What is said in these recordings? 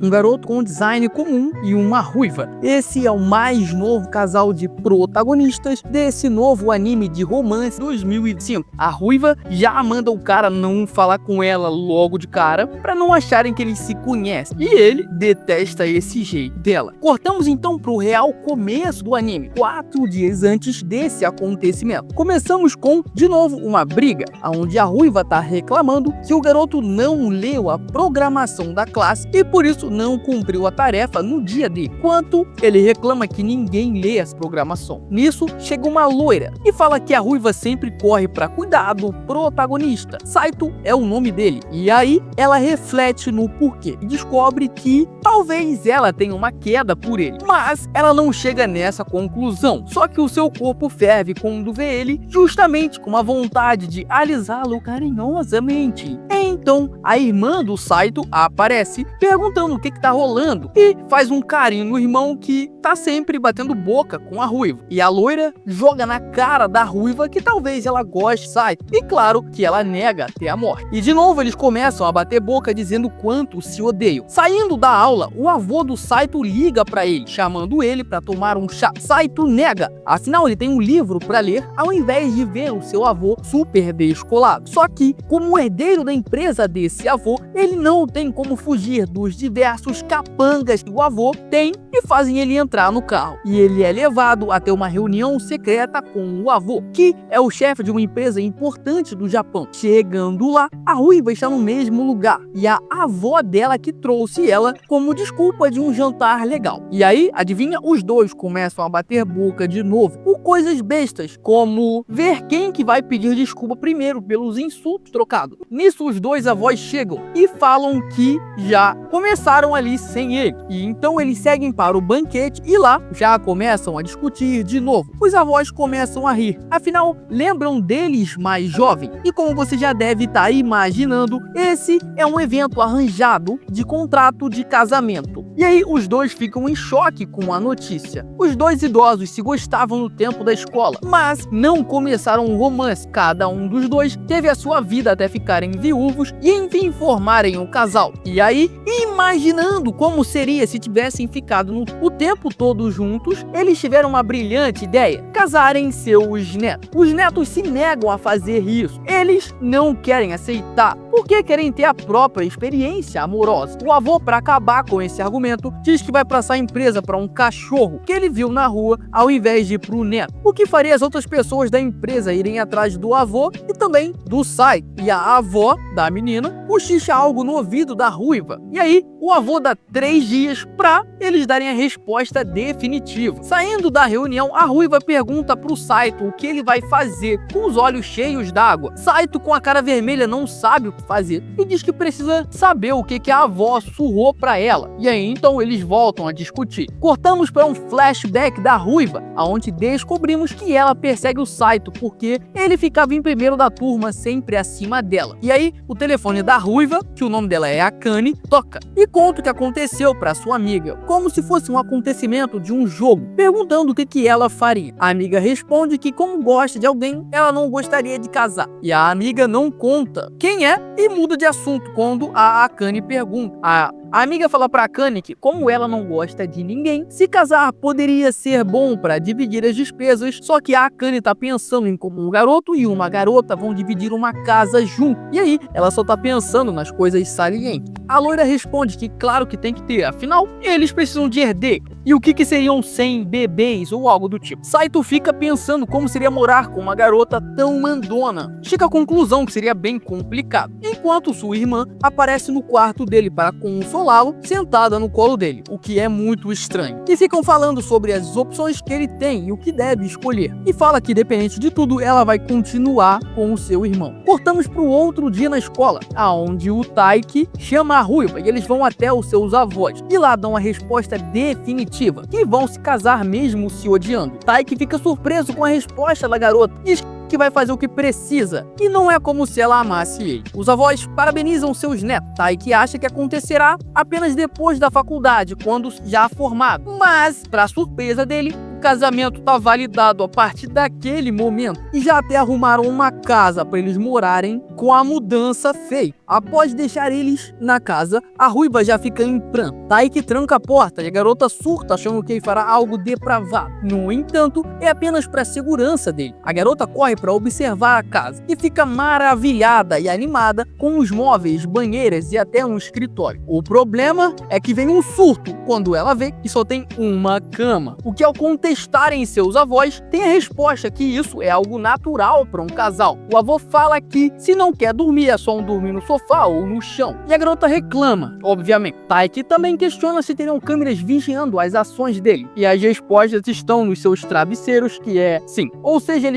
um garoto com design comum e uma ruiva. Esse é o mais novo casal de protagonistas desse novo anime de romance 2005. A ruiva já manda o cara não falar com ela logo de cara, pra não acharem que eles se conhecem. E ele detesta esse jeito dela. Cortamos então pro real começo do anime, 4 dias antes desse acontecimento. Começamos com, de novo, uma briga, onde a ruiva tá reclamando que o garoto não leu a programação da classe e por isso não cumpriu a tarefa no dia D. Enquanto ele reclama que ninguém lê essa programação. Nisso, chega uma loira e fala que a ruiva sempre corre pra cuidar do protagonista. Saito é o nome dele. E aí, ela reflete no porquê e descobre que talvez ela tenha uma queda por ele. Mas ela não chega nessa conclusão. Só que o seu corpo ferve quando vê ele, justamente com uma vontade de alisá-lo carinhosamente. Então, a irmã do Saito aparece, perguntando o que tá rolando, e faz um carinho no irmão que tá sempre batendo boca com a ruiva. E a loira joga na cara da ruiva que talvez ela goste de Saito. E claro que ela nega até a morte. E de novo eles começam a bater boca dizendo quanto se odeiam. Saindo da aula, o avô do Saito liga pra ele, chamando ele pra tomar um chá. Saito nega, afinal ele tem um livro pra ler, ao invés de ver o seu avô super descolado. Só que, como herdeiro da empresa desse avô, ele não tem como fugir dos diversos capangas que o avô tem e fazem ele entrar no carro. E ele é levado até uma reunião secreta com o avô, que é o chefe de uma empresa importante do Japão. Chegando lá, a ruiva está no mesmo lugar e a avó dela que trouxe ela como desculpa de um jantar legal. E aí, adivinha? Os dois começam a bater boca de novo por coisas bestas, como ver quem que vai pedir desculpa primeiro pelos insultos trocados. Nisso, os dois avós chegam e falam que já começaram ali sem ele. E então eles seguem para o banquete e lá já começam a discutir de novo. Os avós começam a rir, afinal lembram deles mais jovem. E como você já deve estar imaginando, esse é um evento arranjado de contrato de casamento. E aí os dois ficam em choque com a notícia. Os dois idosos se gostavam no tempo da escola, mas não começaram um romance. Cada um dos dois teve a sua vida até ficarem viúvos e enfim formarem um casal. E aí, imaginando como seria se tivessem ficado o tempo todo juntos, eles tiveram uma brilhante ideia: casarem seus netos. Os netos se negam a fazer isso. Eles não querem aceitar, porque querem ter a própria experiência amorosa. O avô, para acabar com esse argumento, diz que vai passar a empresa para um cachorro que ele viu na rua, ao invés de ir pro neto. O que faria as outras pessoas da empresa irem atrás do avô e também do Saito. E a avó da menina cochicha algo no ouvido da ruiva. E aí, o avô dá 3 dias pra eles darem a resposta definitiva. Saindo da reunião, a ruiva pergunta pro Saito o que ele vai fazer, com os olhos cheios d'água. Saito, com a cara vermelha, não sabe o que fazer e diz que precisa saber o que a avó surrou pra ela. E aí, então, eles voltam a discutir. Cortamos para um flashback da ruiva, onde descobrimos que ela persegue o Saito porque ele ficava em primeiro da turma, sempre acima dela. E aí, o telefone da ruiva, que o nome dela é Akane, toca e conta o que aconteceu para sua amiga, como se fosse um acontecimento de um jogo, perguntando o que ela faria. A amiga responde que, como gosta de alguém, ela não gostaria de casar. E a amiga não conta quem é e muda de assunto quando a Akane pergunta. A amiga fala pra Akane que, como ela não gosta de ninguém, se casar poderia ser bom para dividir as despesas, só que a Akane tá pensando em como um garoto e uma garota vão dividir uma casa junto. E aí, ela só tá pensando nas coisas salientes. A loira responde que claro que tem que ter, afinal, eles precisam de herdeiro. E o que seriam 100 bebês ou algo do tipo? Saito fica pensando como seria morar com uma garota tão mandona. Chega à conclusão que seria bem complicado. Enquanto sua irmã aparece no quarto dele para consolá-lo, sentada no colo dele, o que é muito estranho. E ficam falando sobre as opções que ele tem e o que deve escolher. E fala que, dependente de tudo, ela vai continuar com o seu irmão. Cortamos para o outro dia na escola, aonde o Taiki chama a ruiva e eles vão até os seus avós. E lá dão a resposta definitiva, que vão se casar mesmo se odiando. Taiki fica surpreso com a resposta da garota. Diz que vai fazer o que precisa, e não é como se ela amasse ele. Os avós parabenizam seus netos. Taiki acha que acontecerá apenas depois da faculdade, quando já formado. Mas, para surpresa dele, o casamento tá validado a partir daquele momento, e já até arrumaram uma casa para eles morarem com a mudança feita. Após deixar eles na casa, a ruiva já fica em pranto. Taiki tranca a porta e a garota surta achando que ele fará algo depravado. No entanto, é apenas para a segurança dele. A garota corre para observar a casa e fica maravilhada e animada com os móveis, banheiras e até um escritório. O problema é que vem um surto quando ela vê que só tem uma cama. O que, ao contestarem seus avós, tem a resposta que isso é algo natural para um casal. O avô fala que se não quer dormir é só dormir no sofá ou no chão. E a garota reclama, obviamente. Taiki também questiona se teriam câmeras vigiando as ações dele. E as respostas estão nos seus travesseiros, que é sim. Ou seja,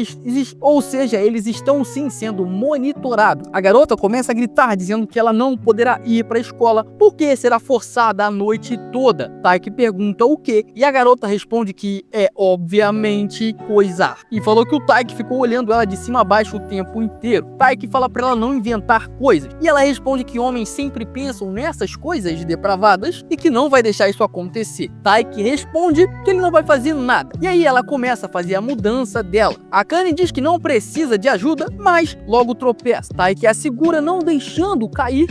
eles estão sim sendo monitorados. A garota começa a gritar dizendo que ela não poderá ir para a escola porque será forçada a noite toda. Taiki pergunta o quê? E a garota responde que é obviamente coisar. E falou que o Taiki ficou olhando ela de cima a baixo o tempo inteiro. Taiki fala para ela não inventar coisas. E ela responde que homens sempre pensam nessas coisas depravadas e que não vai deixar isso acontecer. Taiki responde que ele não vai fazer nada. E aí ela começa a fazer a mudança dela. A Kane diz que não precisa de ajuda, mas logo tropeça. Taiki a segura, não deixando cair.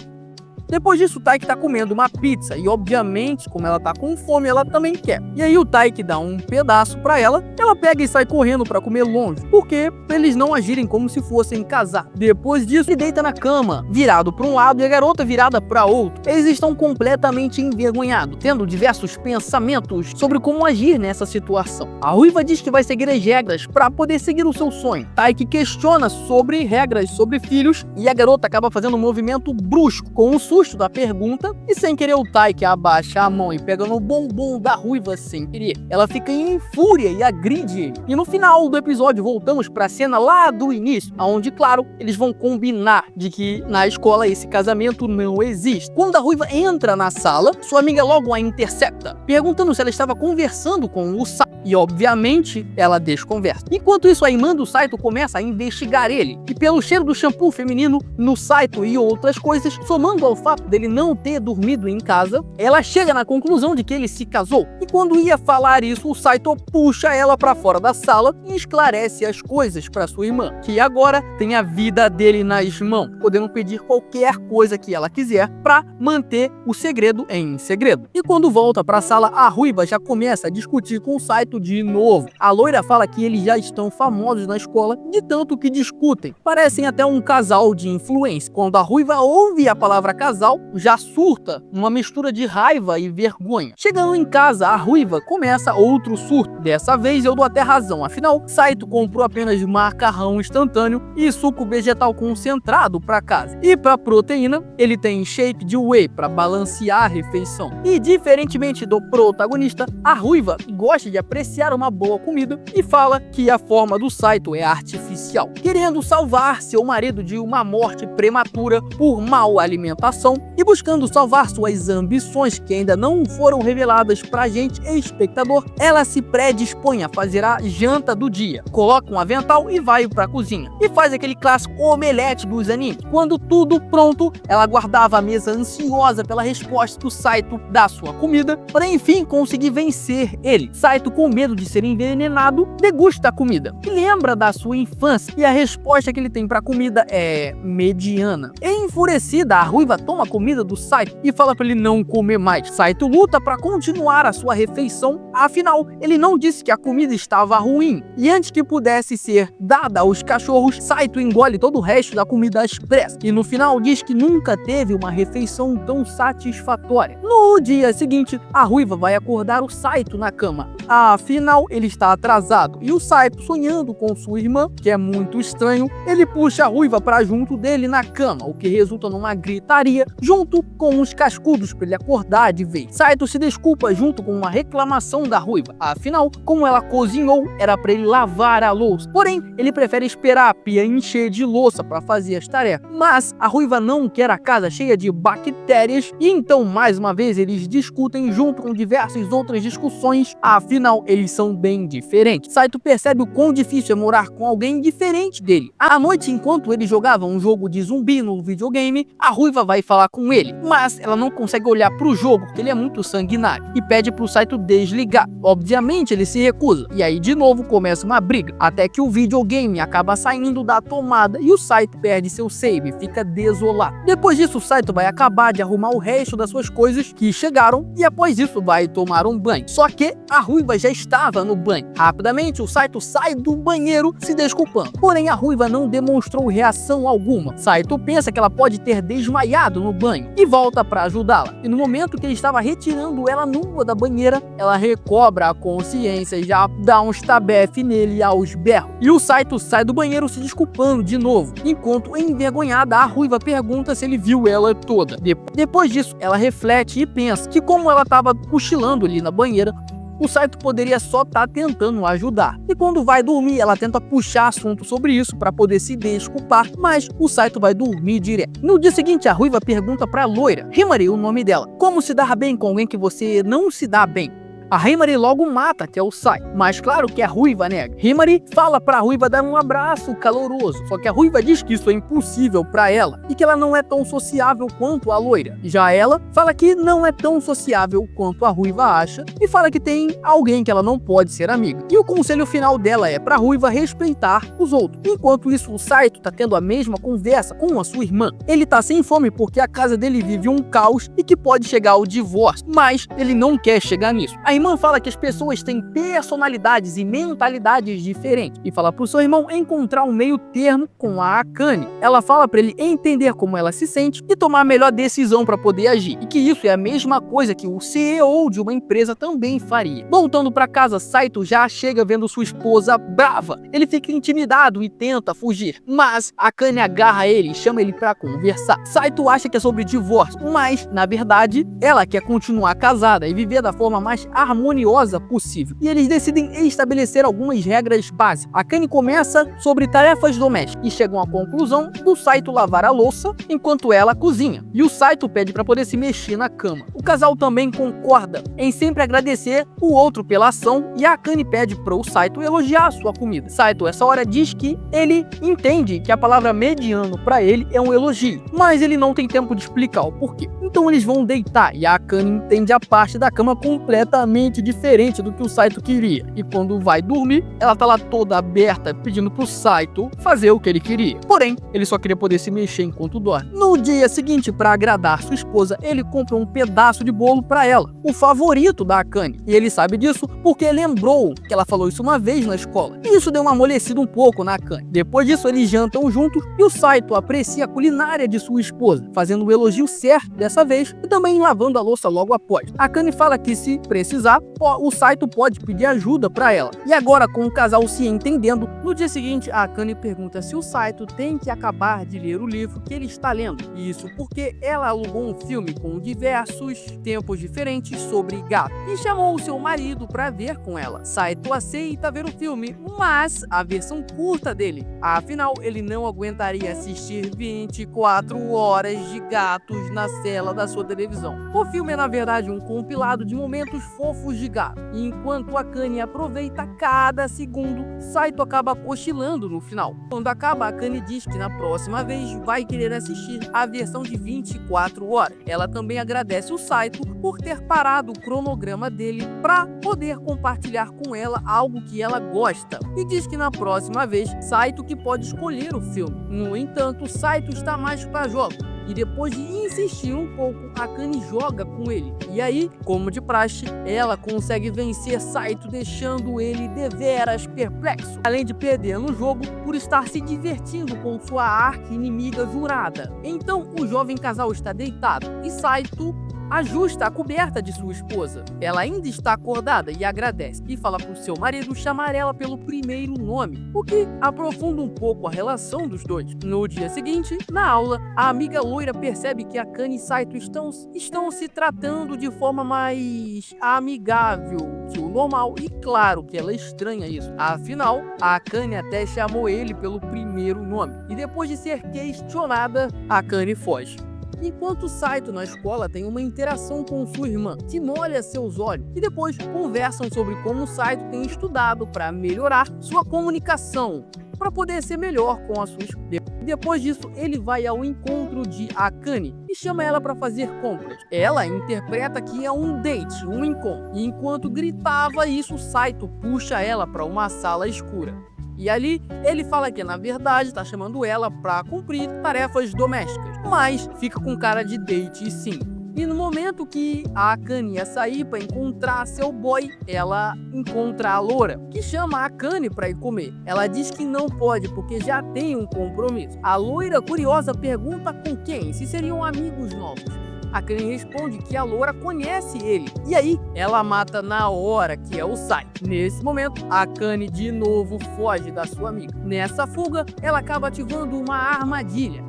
Depois disso, o Taiki tá comendo uma pizza e, obviamente, como ela tá com fome, ela também quer. E aí o Taiki dá um pedaço pra ela pega e sai correndo pra comer longe, porque pra eles não agirem como se fossem casar. Depois disso, ele deita na cama, virado pra um lado e a garota virada pra outro. Eles estão completamente envergonhados, tendo diversos pensamentos sobre como agir nessa situação. A ruiva diz que vai seguir as regras pra poder seguir o seu sonho. Taiki questiona sobre regras sobre filhos e a garota acaba fazendo um movimento brusco com um susto da pergunta e sem querer o Taiki abaixa a mão e pega no bumbum da ruiva sem querer. Ela fica em fúria e agride ele. E no final do episódio voltamos pra cena lá do início, onde, claro, eles vão combinar de que na escola esse casamento não existe. Quando a ruiva entra na sala, sua amiga logo a intercepta, perguntando se ela estava conversando com o Saito. E obviamente ela desconversa. Enquanto isso, a irmã do Saito começa a investigar ele. E pelo cheiro do shampoo feminino no Saito e outras coisas, somando ao fato dele não ter dormido em casa, ela chega na conclusão de que ele se casou. E quando ia falar isso, o Saito puxa ela pra fora da sala e esclarece as coisas pra sua irmã, que agora tem a vida dele nas mãos, podendo pedir qualquer coisa que ela quiser pra manter o segredo em segredo. E quando volta pra sala, a ruiva já começa a discutir com o Saito de novo. A loira fala que eles já estão famosos na escola de tanto que discutem. Parecem até um casal de influência. Quando a ruiva ouve a palavra casal, já surta, uma mistura de raiva e vergonha. Chegando em casa, a ruiva começa outro surto. Dessa vez eu dou até razão, afinal, Saito comprou apenas macarrão instantâneo e suco vegetal concentrado para casa. E para proteína, ele tem shake de whey para balancear a refeição. E diferentemente do protagonista, a ruiva gosta de apreciar uma boa comida e fala que a forma do Saito é artificial, querendo salvar seu marido de uma morte prematura por mal alimentação e buscando salvar suas ambições que ainda não foram reveladas pra gente, espectador. Ela se predispõe a fazer a janta do dia, coloca um avental e vai pra cozinha e faz aquele clássico omelete dos animes. Quando tudo pronto, ela aguardava a mesa ansiosa pela resposta do Saito da sua comida, para enfim conseguir vencer ele. Saito, com medo de ser envenenado, degusta a comida e lembra da sua infância, e a resposta que ele tem pra comida é mediana. Enfurecida, a ruiva toma a comida do Saito e fala para ele não comer mais. Saito luta para continuar a sua refeição, afinal, ele não disse que a comida estava ruim. E antes que pudesse ser dada aos cachorros, Saito engole todo o resto da comida às pressas. E no final diz que nunca teve uma refeição tão satisfatória. No dia seguinte, a ruiva vai acordar o Saito na cama. Afinal, ele está atrasado. E o Saito, sonhando com sua irmã, que é muito estranho, ele puxa a ruiva para junto dele na cama, o que resulta numa gritaria junto com os cascudos para ele acordar de vez. Saito se desculpa junto com uma reclamação da ruiva. Afinal, como ela cozinhou, era para ele lavar a louça. Porém, ele prefere esperar a pia encher de louça para fazer as tarefas. Mas a ruiva não quer a casa cheia de bactérias e então, mais uma vez, eles discutem junto com diversas outras discussões. Afinal, eles são bem diferentes. Saito percebe o quão difícil é morar com alguém diferente dele. À noite, enquanto ele jogava um jogo de zumbi no videogame, a ruiva vai falar com ele, mas ela não consegue olhar pro jogo porque ele é muito sanguinário e pede pro Saito desligar. Obviamente ele se recusa, e aí de novo começa uma briga, até que o videogame acaba saindo da tomada e o Saito perde seu save e fica desolado. Depois disso, o Saito vai acabar de arrumar o resto das suas coisas que chegaram e após isso vai tomar um banho. Só que a ruiva já estava no banho. Rapidamente o Saito sai do banheiro se desculpando, porém a ruiva não demonstrou reação alguma. Saito pensa que ela pode ter desmaiado no banho e volta para ajudá-la. E no momento que ele estava retirando ela nua da banheira, ela recobra a consciência e já dá um estabefe nele aos berros. E o Saito sai do banheiro se desculpando de novo, enquanto envergonhada a ruiva pergunta se ele viu ela toda. Depois disso, ela reflete e pensa que como ela estava cochilando ali na banheira, o Saito poderia só estar tentando ajudar. E quando vai dormir, ela tenta puxar assunto sobre isso para poder se desculpar, mas o Saito vai dormir direto. No dia seguinte, a ruiva pergunta para a loira, Himari, o nome dela, como se dar bem com alguém que você não se dá bem. A Himari logo mata até o Saito, mas claro que a ruiva nega. Himari fala pra ruiva dar um abraço caloroso, só que a ruiva diz que isso é impossível pra ela e que ela não é tão sociável quanto a loira. Já ela fala que não é tão sociável quanto a ruiva acha e fala que tem alguém que ela não pode ser amiga. E o conselho final dela é pra ruiva respeitar os outros. Enquanto isso, o Saito tá tendo a mesma conversa com a sua irmã. Ele tá sem fome porque a casa dele vive um caos e que pode chegar ao divórcio, mas ele não quer chegar nisso. A irmã fala que as pessoas têm personalidades e mentalidades diferentes e fala pro seu irmão encontrar um meio termo com a Akane. Ela fala para ele entender como ela se sente e tomar a melhor decisão para poder agir, e que isso é a mesma coisa que o CEO de uma empresa também faria. Voltando para casa, Saito já chega vendo sua esposa brava. Ele fica intimidado e tenta fugir, mas Akane agarra ele e chama ele para conversar. Saito acha que é sobre divórcio, mas na verdade ela quer continuar casada e viver da forma mais harmoniosa possível, e eles decidem estabelecer algumas regras básicas. Akane começa sobre tarefas domésticas e chegam à conclusão do Saito lavar a louça enquanto ela cozinha, e o Saito pede para poder se mexer na cama. O casal também concorda em sempre agradecer o outro pela ação, e a Akane pede para o Saito elogiar a sua comida. Saito, essa hora, diz que ele entende que a palavra mediano para ele é um elogio, mas ele não tem tempo de explicar o porquê. Então eles vão deitar e a Akane entende a parte da cama completamente diferente do que o Saito queria. E quando vai dormir, ela tá lá toda aberta pedindo pro Saito fazer o que ele queria. Porém, ele só queria poder se mexer enquanto dorme. No dia seguinte, para agradar sua esposa, ele compra um pedaço de bolo para ela, o favorito da Akane. E ele sabe disso porque lembrou que ela falou isso uma vez na escola. E isso deu uma amolecida um pouco na Akane. Depois disso, eles jantam juntos e o Saito aprecia a culinária de sua esposa, fazendo o elogio certo dessa vez e também lavando a louça logo após. A Akane fala que se precisar, o Saito pode pedir ajuda para ela. E agora, com o casal se entendendo, no dia seguinte a Akane pergunta se o Saito tem que acabar de ler o livro que ele está lendo. Isso porque ela alugou um filme com diversos tempos diferentes sobre gato e chamou o seu marido para ver com ela. Saito aceita ver o filme, mas a versão curta dele. Afinal, ele não aguentaria assistir 24 horas de gatos na cela da sua televisão. O filme é na verdade um compilado de momentos fofos de gato. E enquanto a Akane aproveita cada segundo, Saito acaba cochilando no final. Quando acaba, a Akane diz que na próxima vez vai querer assistir a versão de 24 horas. Ela também agradece o Saito por ter parado o cronograma dele para poder compartilhar com ela algo que ela gosta. E diz que na próxima vez, Saito que pode escolher o filme. No entanto, Saito está mais para jogos. E depois de insistir um pouco, a Akane joga com ele. E aí, como de praxe, ela consegue vencer Saito, deixando ele deveras perplexo. Além de perder no jogo por estar se divertindo com sua arqui-inimiga jurada. Então, o jovem casal está deitado e Saito ajusta a coberta de sua esposa. Ela ainda está acordada e agradece, e fala para o seu marido chamar ela pelo primeiro nome, o que aprofunda um pouco a relação dos dois. No dia seguinte, na aula, a amiga loira percebe que Akane e Saito estão se tratando de forma mais amigável que o normal, e claro que ela estranha isso. Afinal, a Akane até chamou ele pelo primeiro nome, e depois de ser questionada, a Akane foge. enquanto Saito na escola tem uma interação com sua irmã, que molha seus olhos, e depois conversam sobre como Saito tem estudado para melhorar sua comunicação, para poder ser melhor com a sua esposa. Depois disso, ele vai ao encontro de Akane e chama ela para fazer compras. Ela interpreta que é um date, um encontro. E enquanto gritava isso, Saito puxa ela para uma sala escura. E ali, ele fala que na verdade está chamando ela para cumprir tarefas domésticas, mas fica com cara de date sim. E no momento que a Akane ia sair para encontrar seu boy, ela encontra a loura, que chama a Akane para ir comer. Ela diz que não pode porque já tem um compromisso. A loira, curiosa, pergunta com quem, se seriam amigos novos. A Akane responde que a loura conhece ele. E aí, ela mata na hora, que é o Saito. Nesse momento, a Akane de novo foge da sua amiga. Nessa fuga, ela acaba ativando uma armadilha.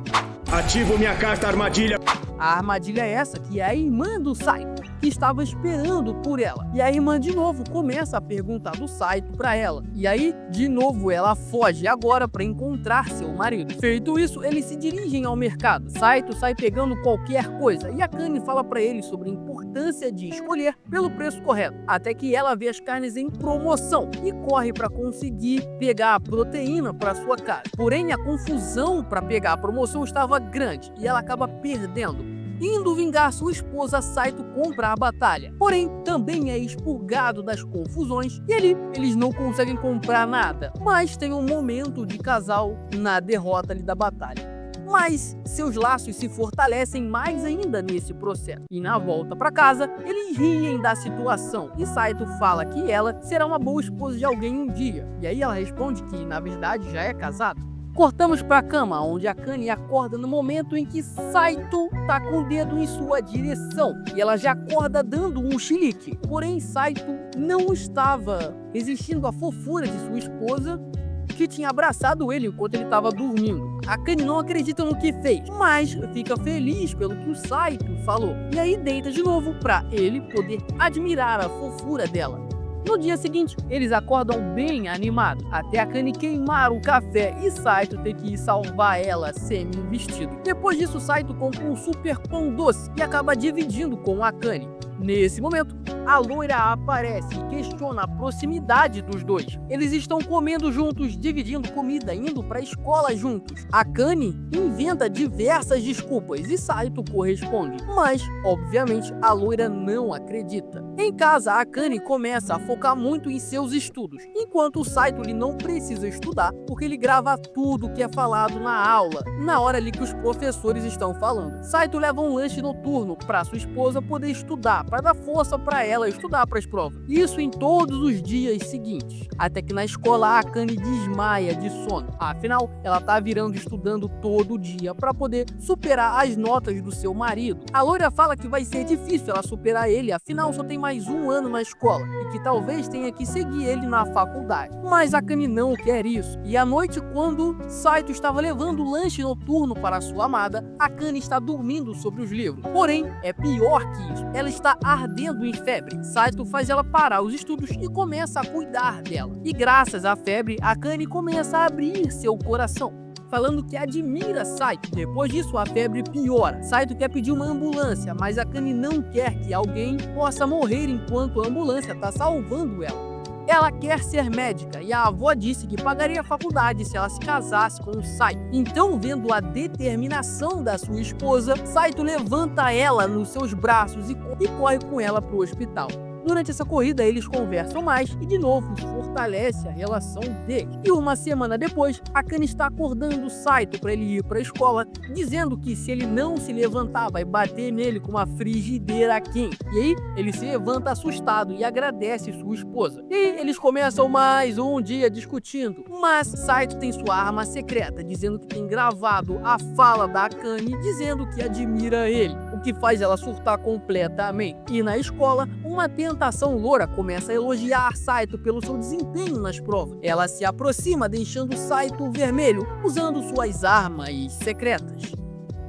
Ativo minha carta armadilha. A armadilha é essa, que é a irmã do Saito, que estava esperando por ela. E a irmã de novo começa a perguntar do Saito para ela. E aí, de novo, ela foge agora para encontrar seu marido. Feito isso, eles se dirigem ao mercado. Saito sai pegando qualquer coisa e a Akane fala para ele sobre a importância de escolher pelo preço correto, até que ela vê as carnes em promoção e corre para conseguir pegar a proteína para sua casa. Porém, a confusão para pegar a promoção estava grande e ela acaba perdendo. Indo vingar sua esposa, Saito compra a batalha. Porém, também é expurgado das confusões e ali eles não conseguem comprar nada. Mas tem um momento de casal na derrota ali da batalha. Mas seus laços se fortalecem mais ainda nesse processo. E na volta para casa, eles riem da situação. E Saito fala que ela será uma boa esposa de alguém um dia. E aí ela responde que, na verdade, já é casada. Cortamos para a cama, onde a Akane acorda no momento em que Saito tá com o dedo em sua direção. E ela já acorda dando um chilique. Porém, Saito não estava resistindo à fofura de sua esposa, que tinha abraçado ele enquanto ele estava dormindo. A Akane não acredita no que fez, mas fica feliz pelo que o Saito falou. E aí deita de novo para ele poder admirar a fofura dela. No dia seguinte, eles acordam bem animados, até a Akane queimar o café e Saito ter que ir salvar ela semi-vestido. Depois disso, Saito compra um super pão doce e acaba dividindo com a Akane. Nesse momento, a loira aparece e questiona a proximidade dos dois. Eles estão comendo juntos, dividindo comida, indo para a escola juntos. A Akane inventa diversas desculpas e Saito corresponde, mas, obviamente, a loira não acredita. Em casa, a Akane começa a focar muito em seus estudos, enquanto o Saito ele não precisa estudar porque ele grava tudo que é falado na aula, na hora ali que os professores estão falando. Saito leva um lanche noturno para sua esposa poder estudar, para dar força para ela estudar para as provas. Isso em todos os dias seguintes, até que na escola a Akane desmaia de sono. Afinal, ela tá virando estudando todo dia para poder superar as notas do seu marido. A loira fala que vai ser difícil ela superar ele, afinal só tem mais um ano na escola e que talvez tenha que seguir ele na faculdade. Mas a Akane não quer isso. E à noite, quando Saito estava levando o lanche noturno para sua amada, a Akane está dormindo sobre os livros. Porém, é pior que isso. Ela está ardendo em febre. Saito faz ela parar os estudos e começa a cuidar dela. E graças à febre, a Akane começa a abrir seu coração, falando que admira Saito. Depois disso, a febre piora. Saito quer pedir uma ambulância, mas a Akane não quer que alguém possa morrer enquanto a ambulância está salvando ela. Ela quer ser médica e a avó disse que pagaria a faculdade se ela se casasse com o Saito. Então, vendo a determinação da sua esposa, Saito levanta ela nos seus braços e corre com ela para o hospital. Durante essa corrida, eles conversam mais e, de novo, fortalece a relação deles. E uma semana depois, a Akane está acordando o Saito para ele ir para a escola, dizendo que se ele não se levantar, vai bater nele com uma frigideira quente. E aí, ele se levanta assustado e agradece sua esposa. E eles começam mais um dia discutindo. Mas Saito tem sua arma secreta, dizendo que tem gravado a fala da Akane, dizendo que admira ele, o que faz ela surtar completamente. E na escola, uma tentação loura começa a elogiar Saito pelo seu desempenho nas provas. Ela se aproxima, deixando Saito vermelho, usando suas armas secretas.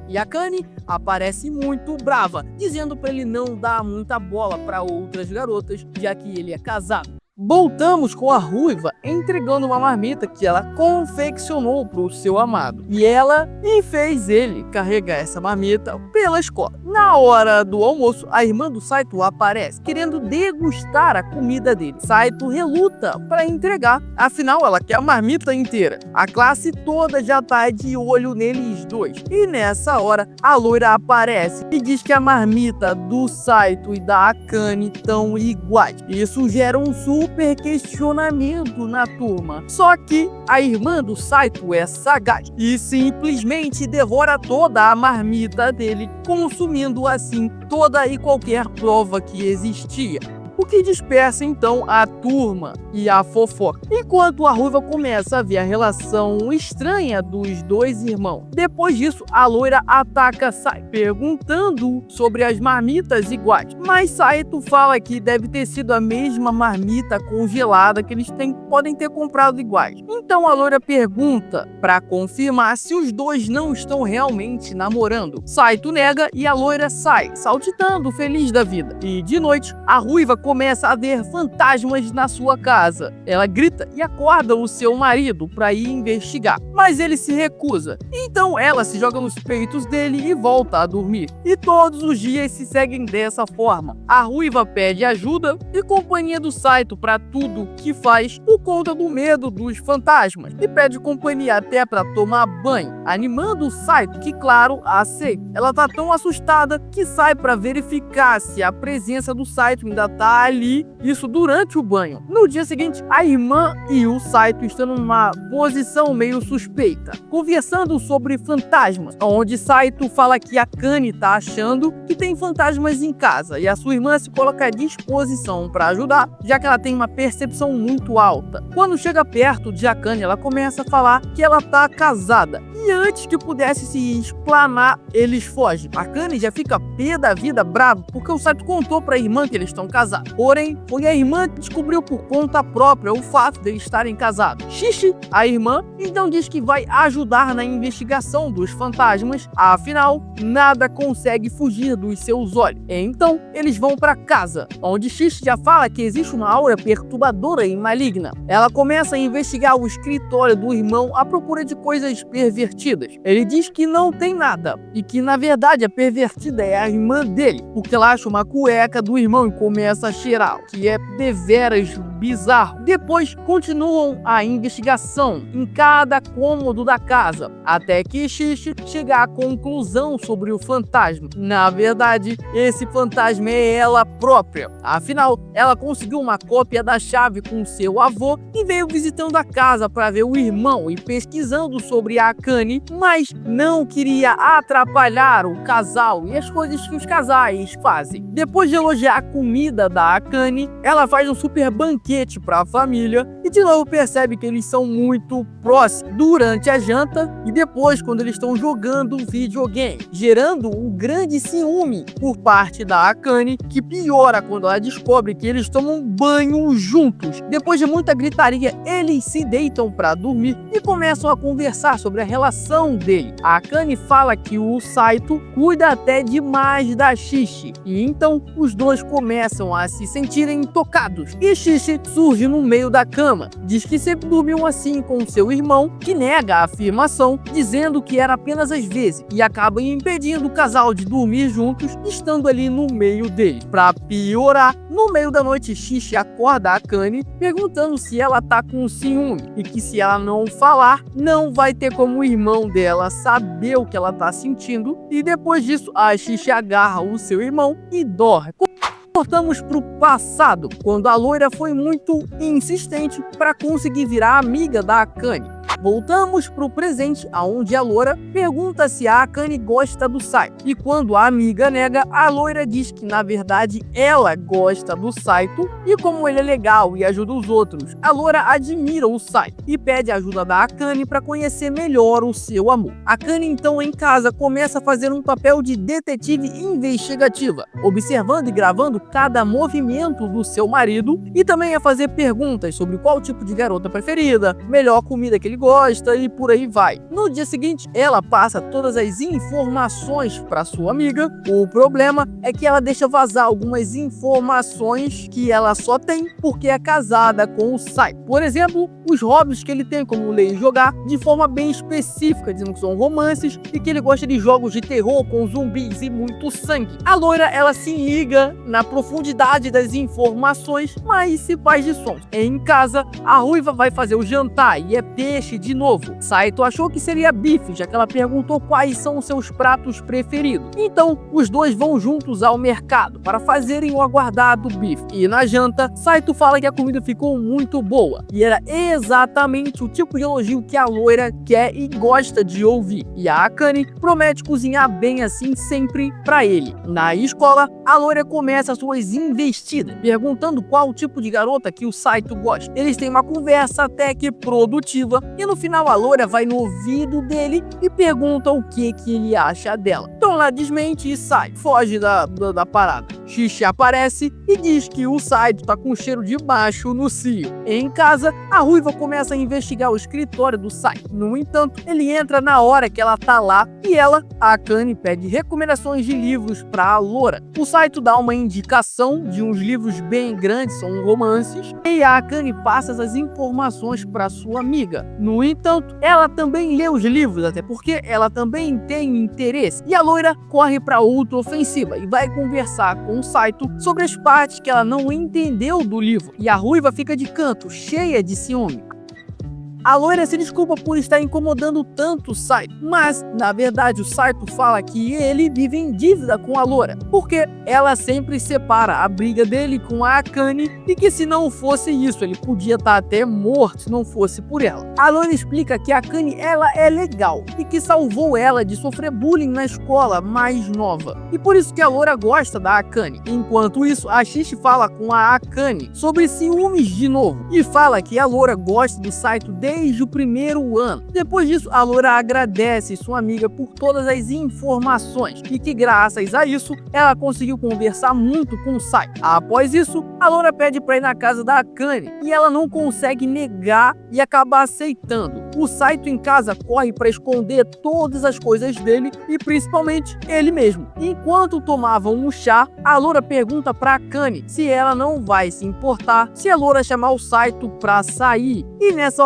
E a Akane aparece muito brava, dizendo para ele não dar muita bola para outras garotas, já que ele é casado. Voltamos com a Ruiva entregando uma marmita que ela confeccionou para o seu amado. E ela fez ele carregar essa marmita pela escola. Na hora do almoço, a irmã do Saito aparece, querendo degustar a comida dele. Saito reluta para entregar, afinal ela quer a marmita inteira. A classe toda já tá de olho neles dois. E nessa hora, a loira aparece e diz que a marmita do Saito e da Akane estão iguais. Isso gera um super questionamento na turma. Só que a irmã do Saito é sagaz e simplesmente devora toda a marmita dele, consumindo assim toda e qualquer prova que existia. O que dispersa então a turma e a fofoca. Enquanto a Ruiva começa a ver a relação estranha dos dois irmãos. Depois disso, a loira ataca Saito, perguntando sobre as marmitas iguais. Mas Saito fala que deve ter sido a mesma marmita congelada que eles podem ter comprado iguais. Então a loira pergunta para confirmar se os dois não estão realmente namorando. Saito nega e a loira sai, saltitando, feliz da vida. E de noite, a Ruiva começa a ver fantasmas na sua casa. Ela grita e acorda o seu marido para ir investigar, mas ele se recusa. Então ela se joga nos peitos dele e volta a dormir. E todos os dias se seguem dessa forma. A Ruiva pede ajuda e companhia do Saito para tudo que faz por conta do medo dos fantasmas e pede companhia até para tomar banho, animando o Saito, que claro, aceita. Ela tá tão assustada que sai para verificar se a presença do Saito ainda tá ali, isso durante o banho. No dia seguinte, a irmã e o Saito estão numa posição meio suspeita, conversando sobre fantasmas, onde Saito fala que a Akane tá achando que tem fantasmas em casa e a sua irmã se coloca à disposição para ajudar, já que ela tem uma percepção muito alta. Quando chega perto de Akane, ela começa a falar que ela tá casada e antes que pudesse se explanar, eles fogem. A Akane já fica pé da vida, bravo, porque o Saito contou para a irmã que eles estão casados. Porém, foi a irmã que descobriu por conta própria o fato de eles estarem casados. Shishi, a irmã, então diz que vai ajudar na investigação dos fantasmas, afinal, nada consegue fugir dos seus olhos. Então, eles vão para casa, onde Shishi já fala que existe uma aura perturbadora e maligna. Ela começa a investigar o escritório do irmão à procura de coisas pervertidas. Ele diz que não tem nada e que, na verdade, a pervertida é a irmã dele, porque ela acha uma cueca do irmão e começa a cheirar, que é deveras bizarro. Depois continuam a investigação em cada cômodo da casa, até que Shishi chega à conclusão sobre o fantasma. Na verdade, esse fantasma é ela própria. Afinal, ela conseguiu uma cópia da chave com seu avô e veio visitando a casa para ver o irmão e pesquisando sobre a Akane, mas não queria atrapalhar o casal e as coisas que os casais fazem. Depois de elogiar a comida da Akane, ela faz um super banquete para a família e de novo percebe que eles são muito próximos durante a janta e depois quando eles estão jogando videogame, gerando um grande ciúme por parte da Akane, que piora quando ela descobre que eles tomam banho juntos. Depois de muita gritaria, eles se deitam para dormir e começam a conversar sobre a relação dele. A Akane fala que o Saito cuida até demais da Shishi e então os dois começam a se sentirem tocados. E Shishi surge no meio da cama, diz que sempre dormiu assim com seu irmão, que nega a afirmação, dizendo que era apenas às vezes, e acaba impedindo o casal de dormir juntos, estando ali no meio deles. Pra piorar, no meio da noite Shishi acorda a Akane, perguntando se ela tá com ciúme, e que se ela não falar, não vai ter como o irmão dela saber o que ela tá sentindo, e depois disso a Shishi agarra o seu irmão e dorme. Voltamos pro passado, quando a loira foi muito insistente para conseguir virar amiga da Akane. Voltamos pro presente, aonde a loira pergunta se a Akane gosta do Saito. E quando a amiga nega, a loira diz que na verdade ela gosta do Saito e como ele é legal e ajuda os outros, a loira admira o Saito e pede ajuda da Akane para conhecer melhor o seu amor. A Akane então em casa começa a fazer um papel de detetive investigativa, observando e gravando cada movimento do seu marido e também a fazer perguntas sobre qual tipo de garota preferida, melhor comida que ele gosta gosta e por aí vai. No dia seguinte, ela passa todas as informações para sua amiga. O problema é que ela deixa vazar algumas informações que ela só tem porque é casada com o Saito. Por exemplo, os hobbies que ele tem, como ler e jogar, de forma bem específica, dizendo que são romances e que ele gosta de jogos de terror com zumbis e muito sangue. A loira, ela se liga na profundidade das informações, mas se faz de sons. Em casa, a ruiva vai fazer o jantar e é peixe de novo. Saito achou que seria bife, já que ela perguntou quais são os seus pratos preferidos. Então, os dois vão juntos ao mercado para fazerem o aguardado bife. E na janta, Saito fala que a comida ficou muito boa. E era exatamente o tipo de elogio que a loira quer e gosta de ouvir. E a Akane promete cozinhar bem assim sempre pra ele. Na escola, a loira começa suas investidas, perguntando qual tipo de garota que o Saito gosta. Eles têm uma conversa até que produtiva e no final a loira vai no ouvido dele e pergunta o que ele acha dela. Então ela desmente e sai, foge da parada. Xixi aparece e diz que o Saito tá com cheiro de macho no cio. Em casa, a ruiva começa a investigar o escritório do Saito. No entanto, ele entra na hora que ela tá lá e ela, a Akane, pede recomendações de livros pra loura. O Saito dá uma indicação de uns livros bem grandes, são romances, e a Akane passa essas informações para sua amiga. No entanto, ela também lê os livros, até porque ela também tem interesse. E a loira corre para outra ofensiva e vai conversar com o Saito sobre as partes que ela não entendeu do livro. E a ruiva fica de canto, cheia de ciúme. A loira se desculpa por estar incomodando tanto o Saito, mas, na verdade, o Saito fala que ele vive em dívida com a loira, porque ela sempre separa a briga dele com a Akane e que se não fosse isso, ele podia estar até morto se não fosse por ela. A loira explica que a Akane, ela é legal e que salvou ela de sofrer bullying na escola mais nova, e por isso que a loira gosta da Akane. Enquanto isso, a Xixi fala com a Akane sobre ciúmes de novo e fala que a loira gosta do Saito desde o primeiro ano. Depois disso, a loira agradece sua amiga por todas as informações e que graças a isso, ela conseguiu conversar muito com o Saito. Após isso, a loira pede pra ir na casa da Akane e ela não consegue negar e acaba aceitando. O Saito em casa corre para esconder todas as coisas dele e principalmente ele mesmo. Enquanto tomavam um chá, a loira pergunta pra Akane se ela não vai se importar se a loira chamar o Saito pra sair. E nessa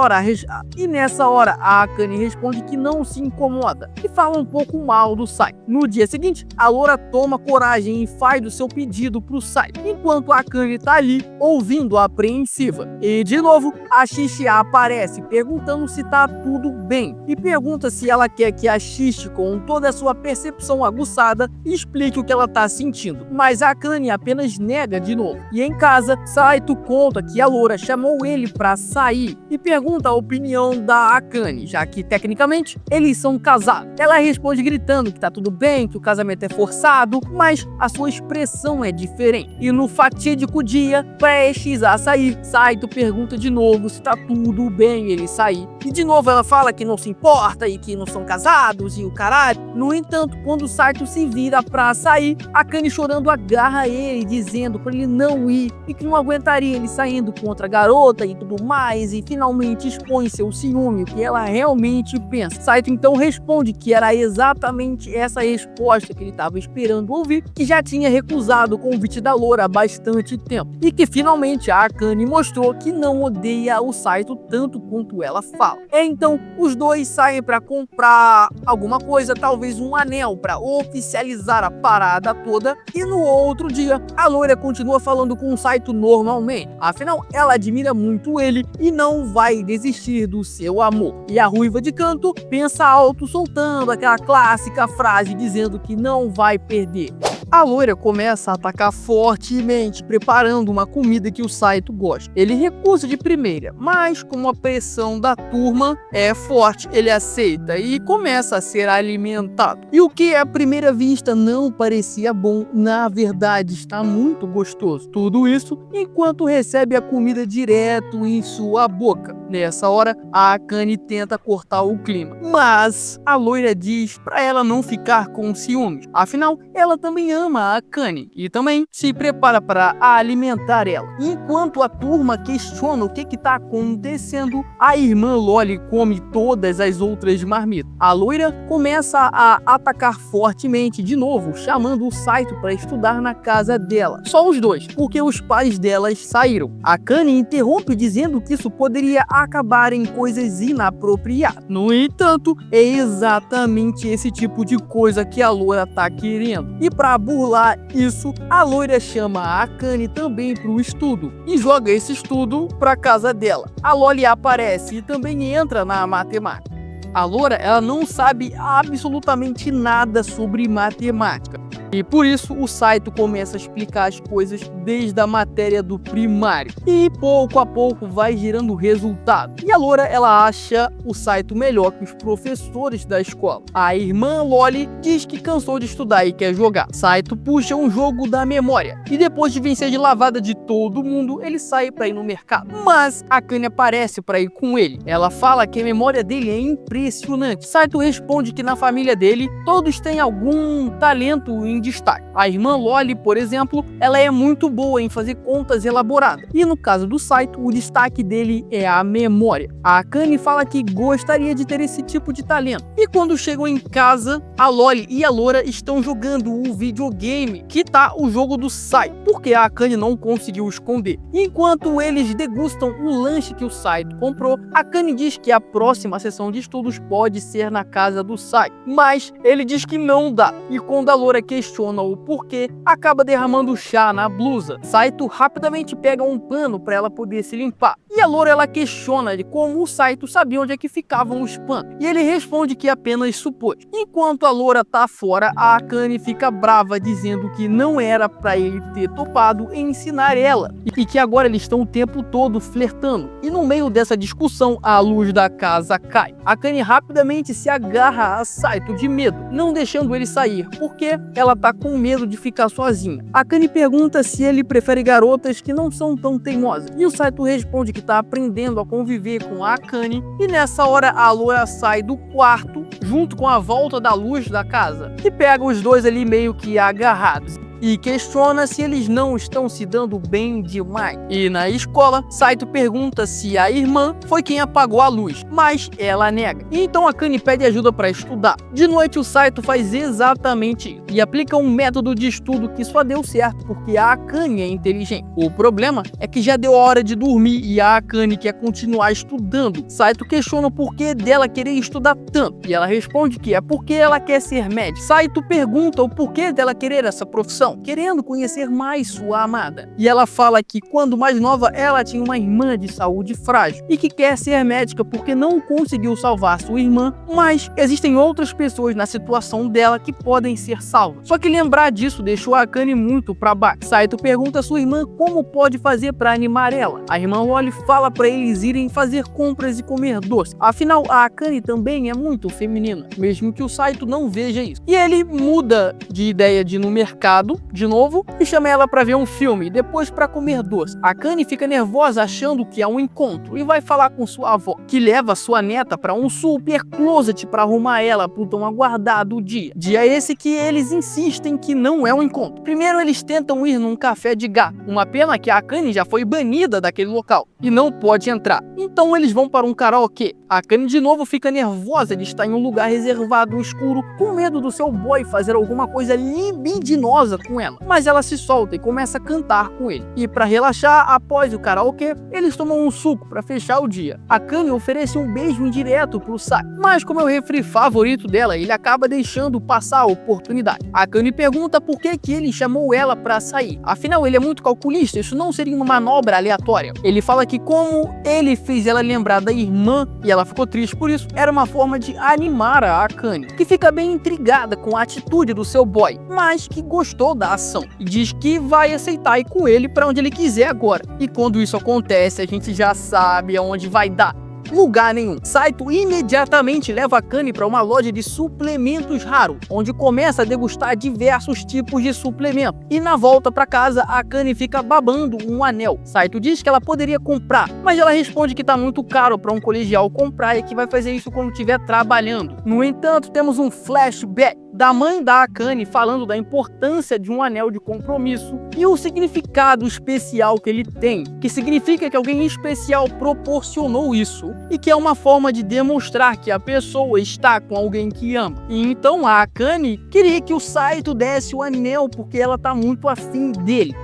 hora a Akane responde que não se incomoda e fala um pouco mal do Saito. No dia seguinte, a loira toma coragem e faz o seu pedido pro Saito, enquanto a Akane tá ali ouvindo apreensiva. E de novo, a Xixi aparece perguntando se tá tudo bem e pergunta se ela quer que a Xixi, com toda a sua percepção aguçada, explique o que ela tá sentindo. Mas a Akane apenas nega de novo. E em casa, Saito conta que a loira chamou ele pra sair e pergunta a opinião da Akane, já que tecnicamente eles são casados. Ela responde gritando que tá tudo bem, que o casamento é forçado, mas a sua expressão é diferente. E no fatídico dia, prestes a sair, Saito pergunta de novo se tá tudo bem ele sair. E de novo ela fala que não se importa e que não são casados e o caralho. No entanto, quando Saito se vira pra sair, Akane chorando agarra ele, dizendo pra ele não ir e que não aguentaria ele saindo com outra garota e tudo mais, e finalmente expõe seu ciúme, o que ela realmente pensa. Saito então responde que era exatamente essa resposta que ele estava esperando ouvir, que já tinha recusado o convite da loura há bastante tempo, e que finalmente a Akane mostrou que não odeia o Saito tanto quanto ela fala. Então os dois saem para comprar alguma coisa, talvez um anel para oficializar a parada toda, e no outro dia a loira continua falando com o Saito normalmente, afinal ela admira muito ele e não vai desistir do seu amor. E a ruiva de canto pensa alto, soltando aquela clássica frase dizendo que não vai perder. A loira começa a atacar fortemente, preparando uma comida que o Saito gosta. Ele recusa de primeira, mas como a pressão da turma é forte, ele aceita e começa a ser alimentado. E o que à primeira vista não parecia bom, na verdade está muito gostoso. Tudo isso enquanto recebe a comida direto em sua boca. Nessa hora, a Akane tenta cortar o clima, mas a loira diz pra ela não ficar com ciúmes. Afinal, ela também ama ama a Akane e também se prepara para alimentar ela. Enquanto a turma questiona o que está acontecendo, a irmã Loli come todas as outras marmitas. A loira começa a atacar fortemente de novo, chamando o Saito para estudar na casa dela. Só os dois, porque os pais delas saíram. A Akane interrompe dizendo que isso poderia acabar em coisas inapropriadas. No entanto, é exatamente esse tipo de coisa que a loira tá querendo. E para burlar isso, a loira chama a Akane também pro estudo e joga esse estudo pra casa dela. A Loli aparece e também entra na matemática. A loira, ela não sabe absolutamente nada sobre matemática. E por isso o Saito começa a explicar as coisas desde a matéria do primário. E pouco a pouco vai gerando resultado. E a loira, ela acha o Saito melhor que os professores da escola. A irmã Loli diz que cansou de estudar e quer jogar. Saito puxa um jogo da memória. E depois de vencer de lavada de todo mundo, ele sai para ir no mercado. Mas a Akane aparece para ir com ele. Ela fala que a memória dele é impressionante. Saito responde que na família dele, todos têm algum talento em destaque. A irmã Loli, por exemplo, ela é muito boa em fazer contas elaboradas. E no caso do Saito, o destaque dele é a memória. A Akane fala que gostaria de ter esse tipo de talento. E quando chegam em casa, a Loli e a loira estão jogando o videogame, que tá o jogo do Saito, porque a Akane não conseguiu esconder. Enquanto eles degustam o lanche que o Saito comprou, a Akane diz que a próxima sessão de estudos pode ser na casa do Saito, mas ele diz que não dá. E quando a loira questiona o porquê, acaba derramando chá na blusa. Saito rapidamente pega um pano para ela poder se limpar. E a loira, ela questiona de como o Saito sabia onde é que ficavam os panos. E ele responde que apenas supôs. Enquanto a loira tá fora, a Akane fica brava, dizendo que não era para ele ter topado em ensinar ela. E que agora eles estão o tempo todo flertando. E no meio dessa discussão, a luz da casa cai. A Akane rapidamente se agarra a Saito de medo, não deixando ele sair, porque ela tá com medo de ficar sozinha. A Akane pergunta se ele prefere garotas que não são tão teimosas. E o Saito responde que tá aprendendo a conviver com a Akane. E nessa hora a loira sai do quarto junto com a volta da luz da casa, que pega os dois ali meio que agarrados. E questiona se eles não estão se dando bem demais. E na escola, Saito pergunta se a irmã foi quem apagou a luz, mas ela nega. E então a Akane pede ajuda para estudar. De noite, o Saito faz exatamente isso e aplica um método de estudo que só deu certo porque a Akane é inteligente. O problema é que já deu a hora de dormir e a Akane quer continuar estudando. Saito questiona o porquê dela querer estudar tanto e ela responde que é porque ela quer ser médica. Saito pergunta o porquê dela querer essa profissão, querendo conhecer mais sua amada. E ela fala que quando mais nova ela tinha uma irmã de saúde frágil e que quer ser médica porque não conseguiu salvar sua irmã, mas existem outras pessoas na situação dela que podem ser salvas. Só que lembrar disso deixou a Akane muito para baixo. Saito pergunta a sua irmã como pode fazer para animar ela. A irmã Loli fala para eles irem fazer compras e comer doce. Afinal, a Akane também é muito feminina, mesmo que o Saito não veja isso. E ele muda de ideia de ir no mercado de novo e chama ela para ver um filme, depois para comer doce. A Akane fica nervosa achando que é um encontro e vai falar com sua avó, que leva sua neta para um super closet para arrumar ela pro tão aguardado dia. Dia esse que eles insistem que não é um encontro. Primeiro eles tentam ir num café de gato. Uma pena que a Akane já foi banida daquele local e não pode entrar. Então eles vão para um karaokê. A Akane de novo fica nervosa de estar em um lugar reservado escuro, com medo do seu boy fazer alguma coisa libidinosa com ela. Mas ela se solta e começa a cantar com ele. E para relaxar, após o karaokê, eles tomam um suco para fechar o dia. A Akane oferece um beijo indireto pro Saito, mas como é o refri favorito dela, ele acaba deixando passar a oportunidade. A Akane pergunta por que ele chamou ela para sair. Afinal, ele é muito calculista, isso não seria uma manobra aleatória. Ele fala que como ele fez ela lembrar da irmã e ela ficou triste por isso, era uma forma de animar a Akane, que fica bem intrigada com a atitude do seu boy, mas que gostou da ação e diz que vai aceitar ir com ele para onde ele quiser agora. E quando isso acontece, a gente já sabe aonde vai dar. Lugar nenhum. Saito imediatamente leva a Akane para uma loja de suplementos raros, onde começa a degustar diversos tipos de suplemento. E na volta para casa, a Akane fica babando um anel. Saito diz que ela poderia comprar, mas ela responde que tá muito caro para um colegial comprar e que vai fazer isso quando estiver trabalhando. No entanto, temos um flashback da mãe da Akane falando da importância de um anel de compromisso e o significado especial que ele tem, que significa que alguém especial proporcionou isso e que é uma forma de demonstrar que a pessoa está com alguém que ama. E então a Akane queria que o Saito desse o anel porque ela tá muito afim dele.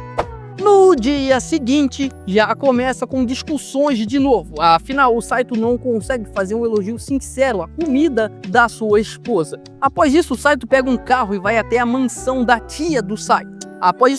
No dia seguinte, já começa com discussões de novo. Afinal, o Saito não consegue fazer um elogio sincero à comida da sua esposa. Após isso, o Saito pega um carro e vai até a mansão da tia do Saito. Após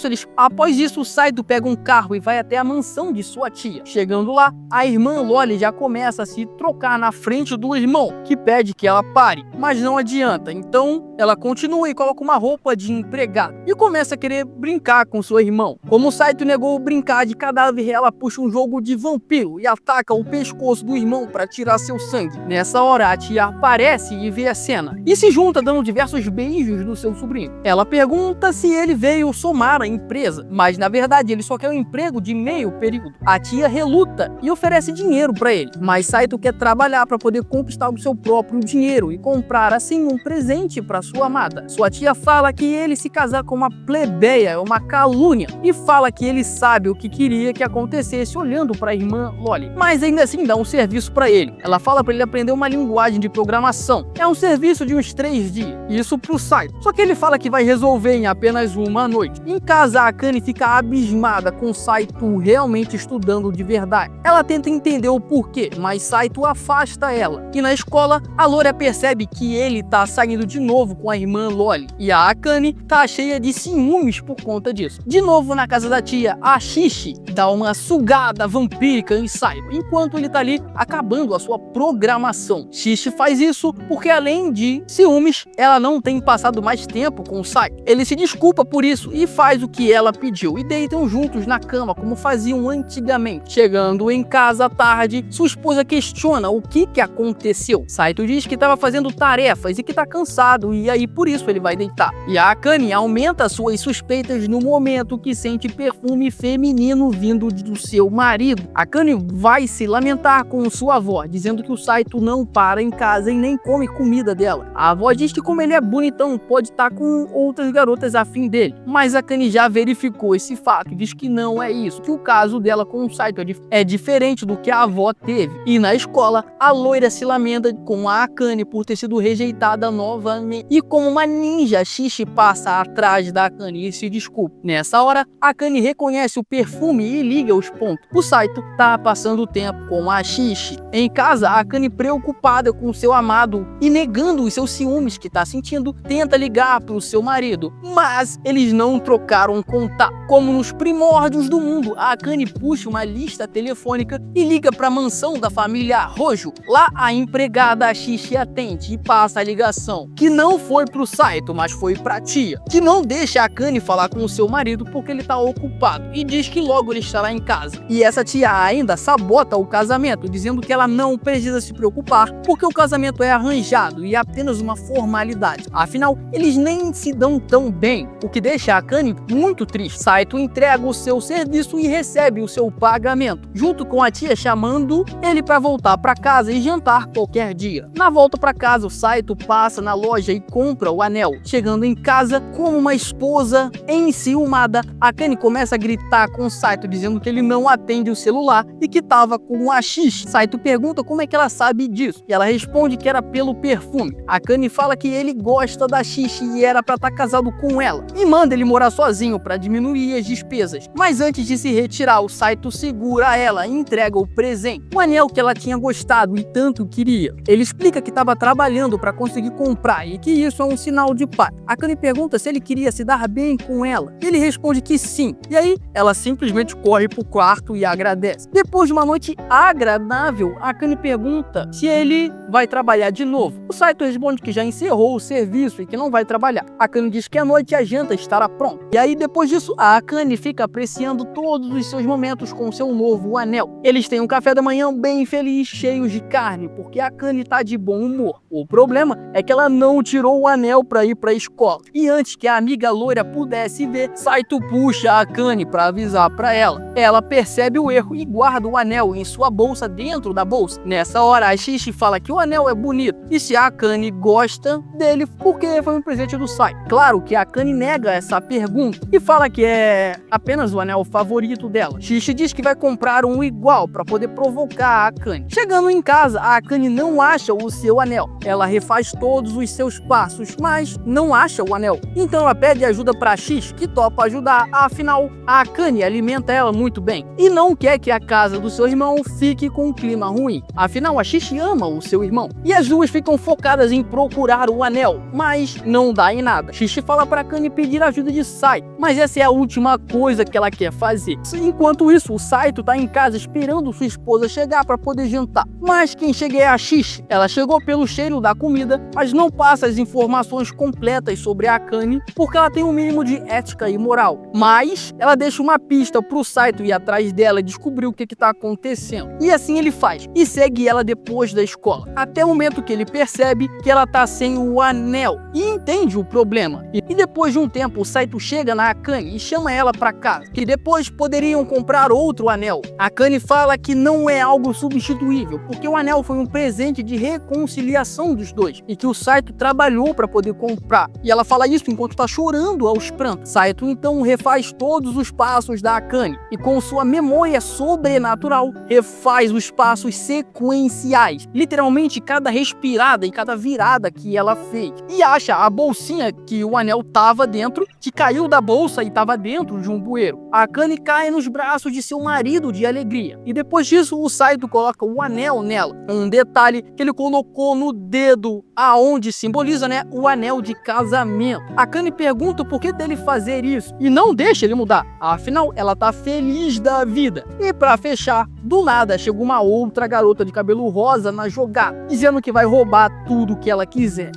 isso, o Saito pega um carro e vai até a mansão de sua tia. Chegando lá, a irmã Loli já começa a se trocar na frente do irmão, que pede que ela pare, mas não adianta. Então, ela continua e coloca uma roupa de empregada e começa a querer brincar com seu irmão. Como o Saito negou brincar de cadáver, ela puxa um jogo de vampiro e ataca o pescoço do irmão para tirar seu sangue. Nessa hora, a tia aparece e vê a cena e se junta dando diversos beijos no seu sobrinho. Ela pergunta se ele veio somar a empresa, mas na verdade ele só quer um emprego de meio período. A tia reluta e oferece dinheiro para ele, mas Saito quer trabalhar para poder conquistar o seu próprio dinheiro e comprar assim um presente para sua amada. Sua tia fala que ele se casar com uma plebeia é uma calúnia e fala que ele sabe o que queria que acontecesse olhando para a irmã Loli, mas ainda assim dá um serviço para ele. Ela fala para ele aprender uma linguagem de programação. É um serviço de uns 3 dias, isso pro Saito. Só que ele fala que vai resolver em apenas uma noite. Em casa, a Akane fica abismada com Saito realmente estudando de verdade. Ela tenta entender o porquê, mas Saito afasta ela. E na escola, a loura percebe que ele tá saindo de novo com a irmã Loli. E a Akane tá cheia de ciúmes por conta disso. De novo na casa da tia, a Shishi dá uma sugada vampírica em Saito, enquanto ele tá ali acabando a sua programação. Shishi faz isso porque, além de ciúmes, ela não tem passado mais tempo com Saito. Ele se desculpa por isso e faz o que ela pediu e deitam juntos na cama como faziam antigamente. Chegando em casa à tarde, sua esposa questiona o que aconteceu. Saito diz que estava fazendo tarefas e que tá cansado e aí por isso ele vai deitar. E a Akane aumenta suas suspeitas no momento que sente perfume feminino vindo do seu marido. A Akane vai se lamentar com sua avó, dizendo que o Saito não para em casa e nem come comida dela. A avó diz que como ele é bonitão, pode estar com outras garotas afim dele, mas a Akane já verificou esse fato e diz que não é isso, que o caso dela com o Saito é diferente do que a avó teve. E na escola, a loira se lamenta com a Akane por ter sido rejeitada novamente. E como uma ninja, Shishi passa atrás da Akane e se desculpa. Nessa hora, a Akane reconhece o perfume e liga os pontos. O Saito tá passando tempo com a Shishi. Em casa, a Akane, preocupada com seu amado e negando os seus ciúmes que tá sentindo, tenta ligar pro seu marido, mas eles não trocaram contato. Como nos primórdios do mundo, a Akane puxa uma lista telefônica e liga para a mansão da família Rojo. Lá a empregada Shishi atende e passa a ligação, que não foi pro Saito, mas foi pra tia, que não deixa a Akane falar com o seu marido porque ele tá ocupado e diz que logo ele estará em casa. E essa tia ainda sabota o casamento, dizendo que ela não precisa se preocupar porque o casamento é arranjado e é apenas uma formalidade. Afinal, eles nem se dão tão bem, o que deixa a Akane muito triste. Saito entrega o seu serviço e recebe o seu pagamento, junto com a tia chamando ele para voltar para casa e jantar qualquer dia. Na volta para casa, o Saito passa na loja e compra o anel. Chegando em casa, como uma esposa enciumada, a Akane começa a gritar com o Saito, dizendo que ele não atende o celular e que estava com a Shishi. Saito pergunta como é que ela sabe disso, e ela responde que era pelo perfume. A Akane fala que ele gosta da Shishi e era para estar casado com ela, e manda ele morar sozinho para diminuir as despesas. Mas antes de se retirar, o Saito segura ela e entrega o presente, o anel que ela tinha gostado e tanto queria. Ele explica que estava trabalhando para conseguir comprar e que isso é um sinal de paz. A Akane pergunta se ele queria se dar bem com ela. Ele responde que sim, e aí ela simplesmente corre pro quarto e agradece. Depois de uma noite agradável, a Akane pergunta se ele vai trabalhar de novo. O Saito responde que já encerrou o serviço e que não vai trabalhar. A Akane diz que à noite a janta estará pronta. E aí depois disso, a Akane fica apreciando todos os seus momentos com seu novo anel. Eles têm um café da manhã bem feliz, cheios de carne, porque a Akane tá de bom humor. O problema é que ela não tirou o anel para ir para a escola. E antes que a amiga loira pudesse ver, Saito puxa a Akane para avisar para ela. Ela percebe o erro e guarda o anel em sua bolsa dentro da bolsa. Nessa hora, a Shishi fala que o anel é bonito e se a Akane gosta dele porque foi um presente do Saito. Claro que a Akane nega essa pergunta e fala que é apenas o anel favorito dela. Shishi diz que vai comprar um igual para poder provocar a Akane. Chegando em casa, a Akane não acha o seu anel. Ela refaz todos os seus passos, mas não acha o anel. Então ela pede ajuda para Shishi, que topa ajudar. Afinal, a Akane alimenta ela muito bem e não quer que a casa do seu irmão fique com um clima ruim. Afinal, a Shishi ama o seu irmão e as duas ficam focadas em procurar o anel, mas não dá em nada. Shishi fala para Akane pedir ajuda de Saito, mas essa é a última coisa que ela quer fazer. Enquanto isso, o Saito tá em casa esperando sua esposa chegar para poder jantar. Mas quem chega é a Shishi. Ela chegou pelo cheiro da comida, mas não passa as informações completas sobre a Akane, porque ela tem um mínimo de ética e moral. Mas ela deixa uma pista pro Saito ir atrás dela e descobrir o que tá acontecendo. E assim ele faz, e segue ela depois da escola, até o momento que ele percebe que ela tá sem o anel e entende o problema. E depois de um tempo, o Saito chega na Akane e chama ela para casa, que depois poderiam comprar outro anel. A Akane fala que não é algo substituível, porque o anel foi um presente de reconciliação dos dois e que o Saito trabalhou para poder comprar. E ela fala isso enquanto tá chorando aos prantos. Saito então refaz todos os passos da Akane e com sua memória sobrenatural refaz os passos sequenciais, literalmente cada respirada e cada virada que ela fez, e acha a bolsinha que o anel tava dentro, que caiu da bolsa e tava dentro de um bueiro. A Akane cai nos braços de seu marido de alegria e depois disso o Saito coloca o anel nela, um detalhe que ele colocou no dedo, aonde simboliza, o anel de casamento. A Akane pergunta o porquê dele fazer isso e não deixa ele mudar, afinal ela tá feliz da vida. E pra fechar, do nada chega uma outra garota de cabelo rosa na jogada, dizendo que vai roubar tudo que ela quiser.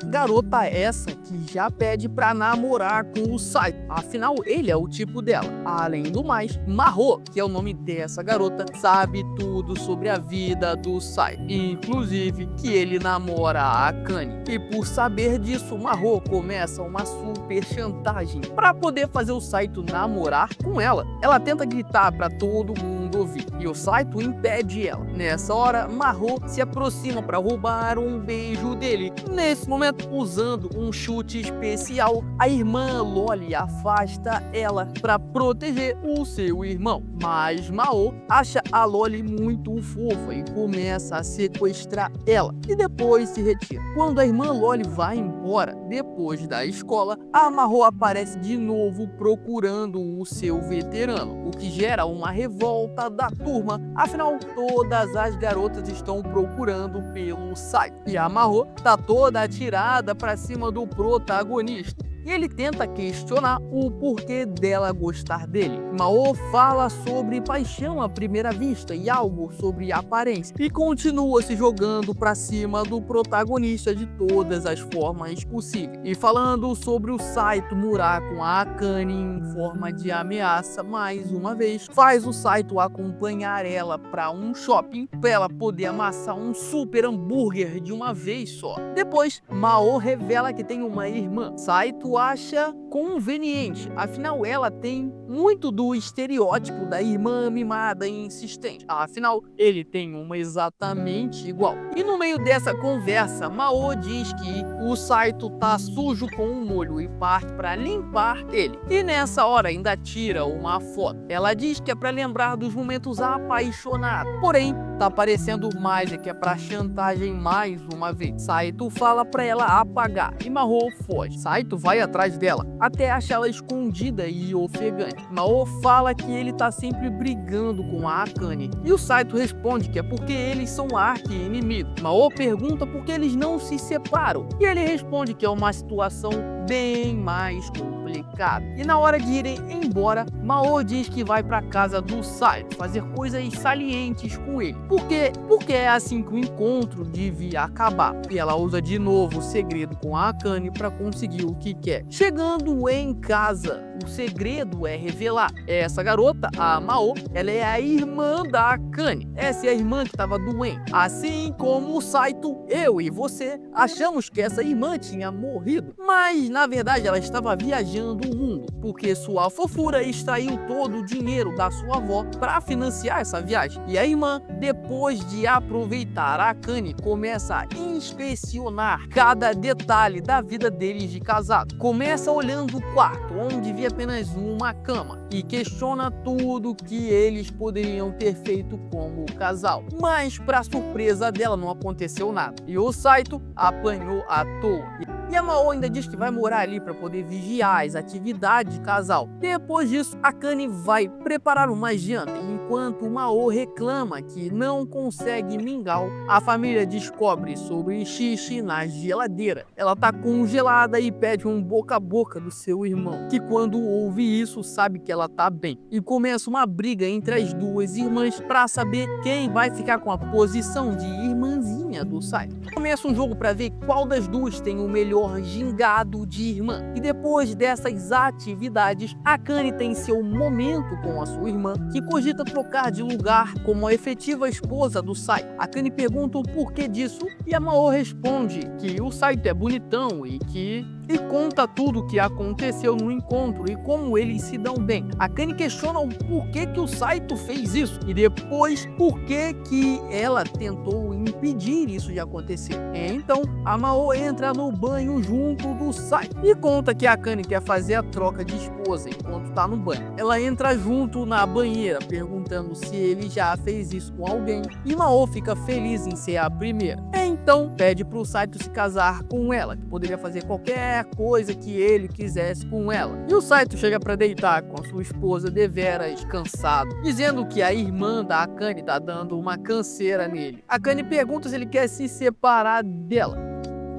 Garota essa que já pede pra namorar com o Saito, afinal ele é o tipo dela. Além do mais, Mahou, que é o nome dessa garota, sabe tudo sobre a vida do Saito, inclusive que ele namora a Akane. E por saber disso, Mahou começa uma super chantagem para poder fazer o Saito namorar com ela. Ela tenta gritar para todo mundo ouvir e o Saito impede ela. Nessa hora, Mahou se aproxima para roubar um beijo dele. Nesse momento, usando um chute especial, a irmã Loli afasta ela para proteger o seu irmão. Mas Mahou acha a Loli muito fofa e começa a sequestrar ela e depois se retira. Quando a irmã Loli vai embora, depois da escola, a Mahou aparece de novo procurando o seu veterano, o que gera uma revolta da turma. Afinal, todas as garotas estão procurando pelo Saito e a Mahou tá toda atirada para cima do protagonista. E ele tenta questionar o porquê dela gostar dele. Mahou fala sobre paixão à primeira vista e algo sobre aparência, e continua se jogando para cima do protagonista de todas as formas possíveis. E falando sobre o Saito morar com a Akane em forma de ameaça, mais uma vez, faz o Saito acompanhar ela para um shopping para ela poder amassar um super hambúrguer de uma vez só. Depois, Mahou revela que tem uma irmã. Saito acha conveniente, afinal ela tem muito do estereótipo da irmã mimada e insistente, afinal ele tem uma exatamente igual. E no meio dessa conversa, Mahou diz que o Saito tá sujo com um molho e parte para limpar ele, e nessa hora ainda tira uma foto. Ela diz que é para lembrar dos momentos apaixonados, porém tá parecendo mais que é para chantagem mais uma vez. Saito fala para ela apagar e Mahou foge. Saito vai atrás dela até achá-la escondida e ofegante. Mahou fala que ele tá sempre brigando com a Akane e o Saito responde que é porque eles são arqui-inimigos. Mahou pergunta por que eles não se separam e ele responde que é uma situação bem mais complicada. delicado. E na hora de irem embora, Mao diz que vai para casa do Saito fazer coisas salientes com ele. Por quê? Porque é assim que o encontro devia acabar. E ela usa de novo o segredo com a Akane para conseguir o que quer. Chegando em casa, o segredo é revelar. Essa garota, a Mao, ela é a irmã da Akane. Essa é a irmã que estava doente. Assim como o Saito, eu e você achamos que essa irmã tinha morrido. Mas na verdade ela estava viajando o mundo, porque sua fofura extraiu todo o dinheiro da sua avó para financiar essa viagem. E a irmã, depois de aproveitar a Akane, começa a inspecionar cada detalhe da vida deles de casado. Começa olhando o quarto, onde via apenas uma cama, e questiona tudo que eles poderiam ter feito como casal. Mas, para surpresa dela, não aconteceu nada. E o Saito apanhou à toa. E a Mao ainda diz que vai morar ali para poder vigiar as atividades de casal. Depois disso, a Akane vai preparar uma janta. Enquanto o Mao reclama que não consegue mingau, a família descobre sobre xixi na geladeira. Ela tá congelada e pede um boca a boca do seu irmão, que quando ouve isso sabe que ela tá bem. E começa uma briga entre as duas irmãs para saber quem vai ficar com a posição de irmãzinha do Saito. Começa um jogo para ver qual das duas tem o melhor gingado de irmã. E depois dessas atividades, a Akane tem seu momento com a sua irmã, que cogita trocar de lugar como a efetiva esposa do Saito. A Akane pergunta o porquê disso e a Mao responde que o Saito é bonitão e conta tudo o que aconteceu no encontro e como eles se dão bem. A Akane questiona o porquê que o Saito fez isso e depois porquê que ela tentou impedir isso de acontecer. Então, a Mao entra no banho junto do Saito e conta que a Akane quer fazer a troca de esposa enquanto tá no banho. Ela entra junto na banheira perguntando se ele já fez isso com alguém e Mao fica feliz em ser a primeira. Então, pede pro Saito se casar com ela, que poderia fazer qualquer coisa que ele quisesse com ela. E o Saito chega para deitar com a sua esposa deveras cansado, dizendo que a irmã da Akane tá dando uma canseira nele. A Akane pergunta se ele quer se separar dela.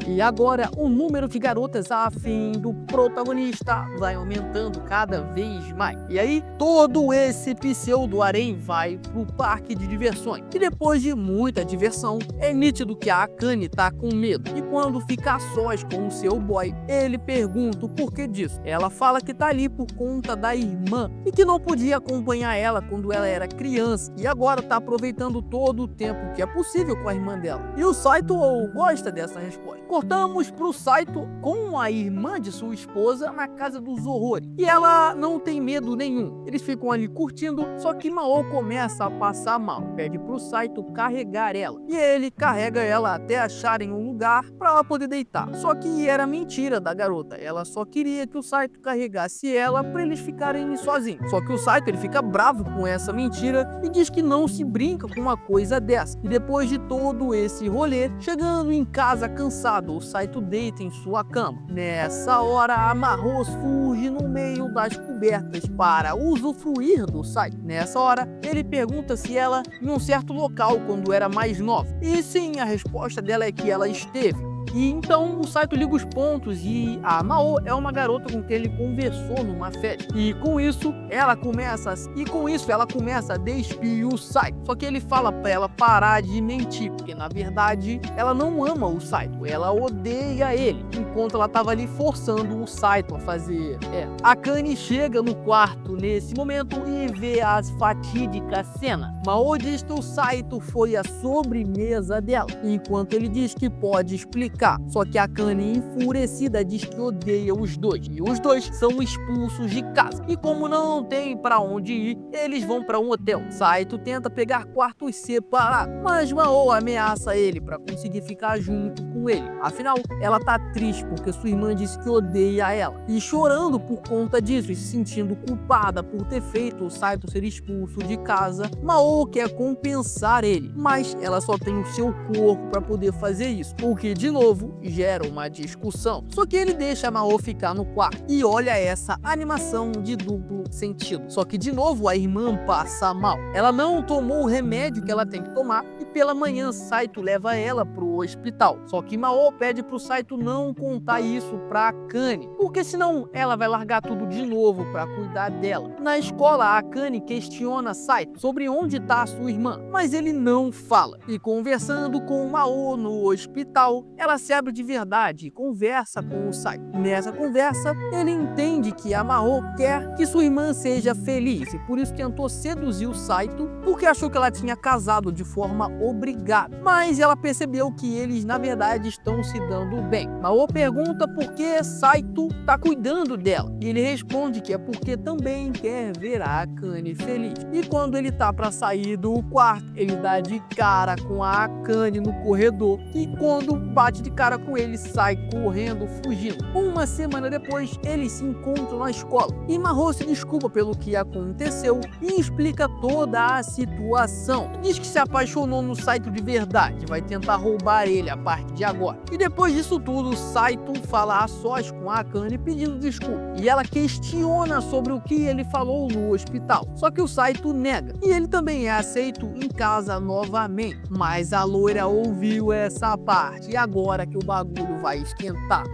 E agora o número de garotas afim do protagonista vai aumentando cada vez mais. E aí todo esse pseudo-harém vai pro parque de diversões. E depois de muita diversão, é nítido que a Akane tá com medo. E quando fica a sós com o seu boy, ele pergunta o porquê disso. Ela fala que tá ali por conta da irmã e que não podia acompanhar ela quando ela era criança. E agora tá aproveitando todo o tempo que é possível com a irmã dela. E o Saito gosta dessa resposta. Cortamos pro Saito com a irmã de sua esposa na casa dos horrores. E ela não tem medo nenhum. Eles ficam ali curtindo, só que Mao começa a passar mal. Pede pro Saito carregar ela. E ele carrega ela até acharem um lugar para ela poder deitar. Só que era mentira da garota. Ela só queria que o Saito carregasse ela para eles ficarem sozinhos. Só que o Saito ele fica bravo com essa mentira e diz que não se brinca com uma coisa dessa. E depois de todo esse rolê, chegando em casa cansado, o Saito deita em sua cama. Nessa hora, a Mahou surge no meio das cobertas para usufruir do Saito. Nessa hora, ele pergunta se ela em um certo local quando era mais nova. E sim, a resposta dela é que ela esteve. E então o Saito liga os pontos e a Mao é uma garota com quem ele conversou numa festa. E com isso ela começa a despir o Saito. Só que ele fala pra ela parar de mentir, porque na verdade ela não ama o Saito, ela odeia ele. Enquanto ela tava ali forçando o Saito a fazer. A Akane chega no quarto nesse momento e vê as fatídicas cenas. Mao diz que o Saito foi a sobremesa dela, enquanto ele diz que pode explicar. Só que a Akane, enfurecida, diz que odeia os dois. E os dois são expulsos de casa. E como não tem pra onde ir, eles vão pra um hotel. Saito tenta pegar quartos separados, mas Mao ameaça ele pra conseguir ficar junto com ele. Afinal, ela tá triste porque sua irmã disse que odeia ela. E chorando por conta disso e se sentindo culpada por ter feito o Saito ser expulso de casa, Mao quer compensar ele. Mas ela só tem o seu corpo pra poder fazer isso. Porque, de novo, novo gera uma discussão. Só que ele deixa a Mao ficar no quarto. E olha essa animação de duplo sentido. Só que de novo a irmã passa mal. Ela não tomou o remédio que ela tem que tomar e pela manhã Saito leva ela pro hospital. Só que Mao pede pro Saito não contar isso pra Akane, porque senão ela vai largar tudo de novo pra cuidar dela. Na escola, a Akane questiona Saito sobre onde tá sua irmã, mas ele não fala. E conversando com Mao no hospital, ela se abre de verdade e conversa com o Saito. Nessa conversa, ele entende que a Mao quer que sua irmã seja feliz e por isso tentou seduzir o Saito, porque achou que ela tinha casado de forma obrigada. Mas ela percebeu que eles na verdade estão se dando bem. Mao pergunta por que Saito tá cuidando dela e ele responde que é porque também quer ver a Akane feliz. E quando ele tá para sair do quarto, ele dá de cara com a Akane no corredor e quando bate de cara com ele, sai correndo, fugindo. Uma semana depois, eles se encontram na escola e Mao se desculpa pelo que aconteceu e explica toda a situação. Diz que se apaixonou no Saito de verdade, vai tentar roubar ele a partir de agora. E depois disso tudo, Saito fala a sós com a Akane pedindo desculpa e ela questiona sobre o que ele falou no hospital. Só que o Saito nega e ele também é aceito em casa novamente. Mas a loira ouviu essa parte e agora que o bagulho vai esquentar.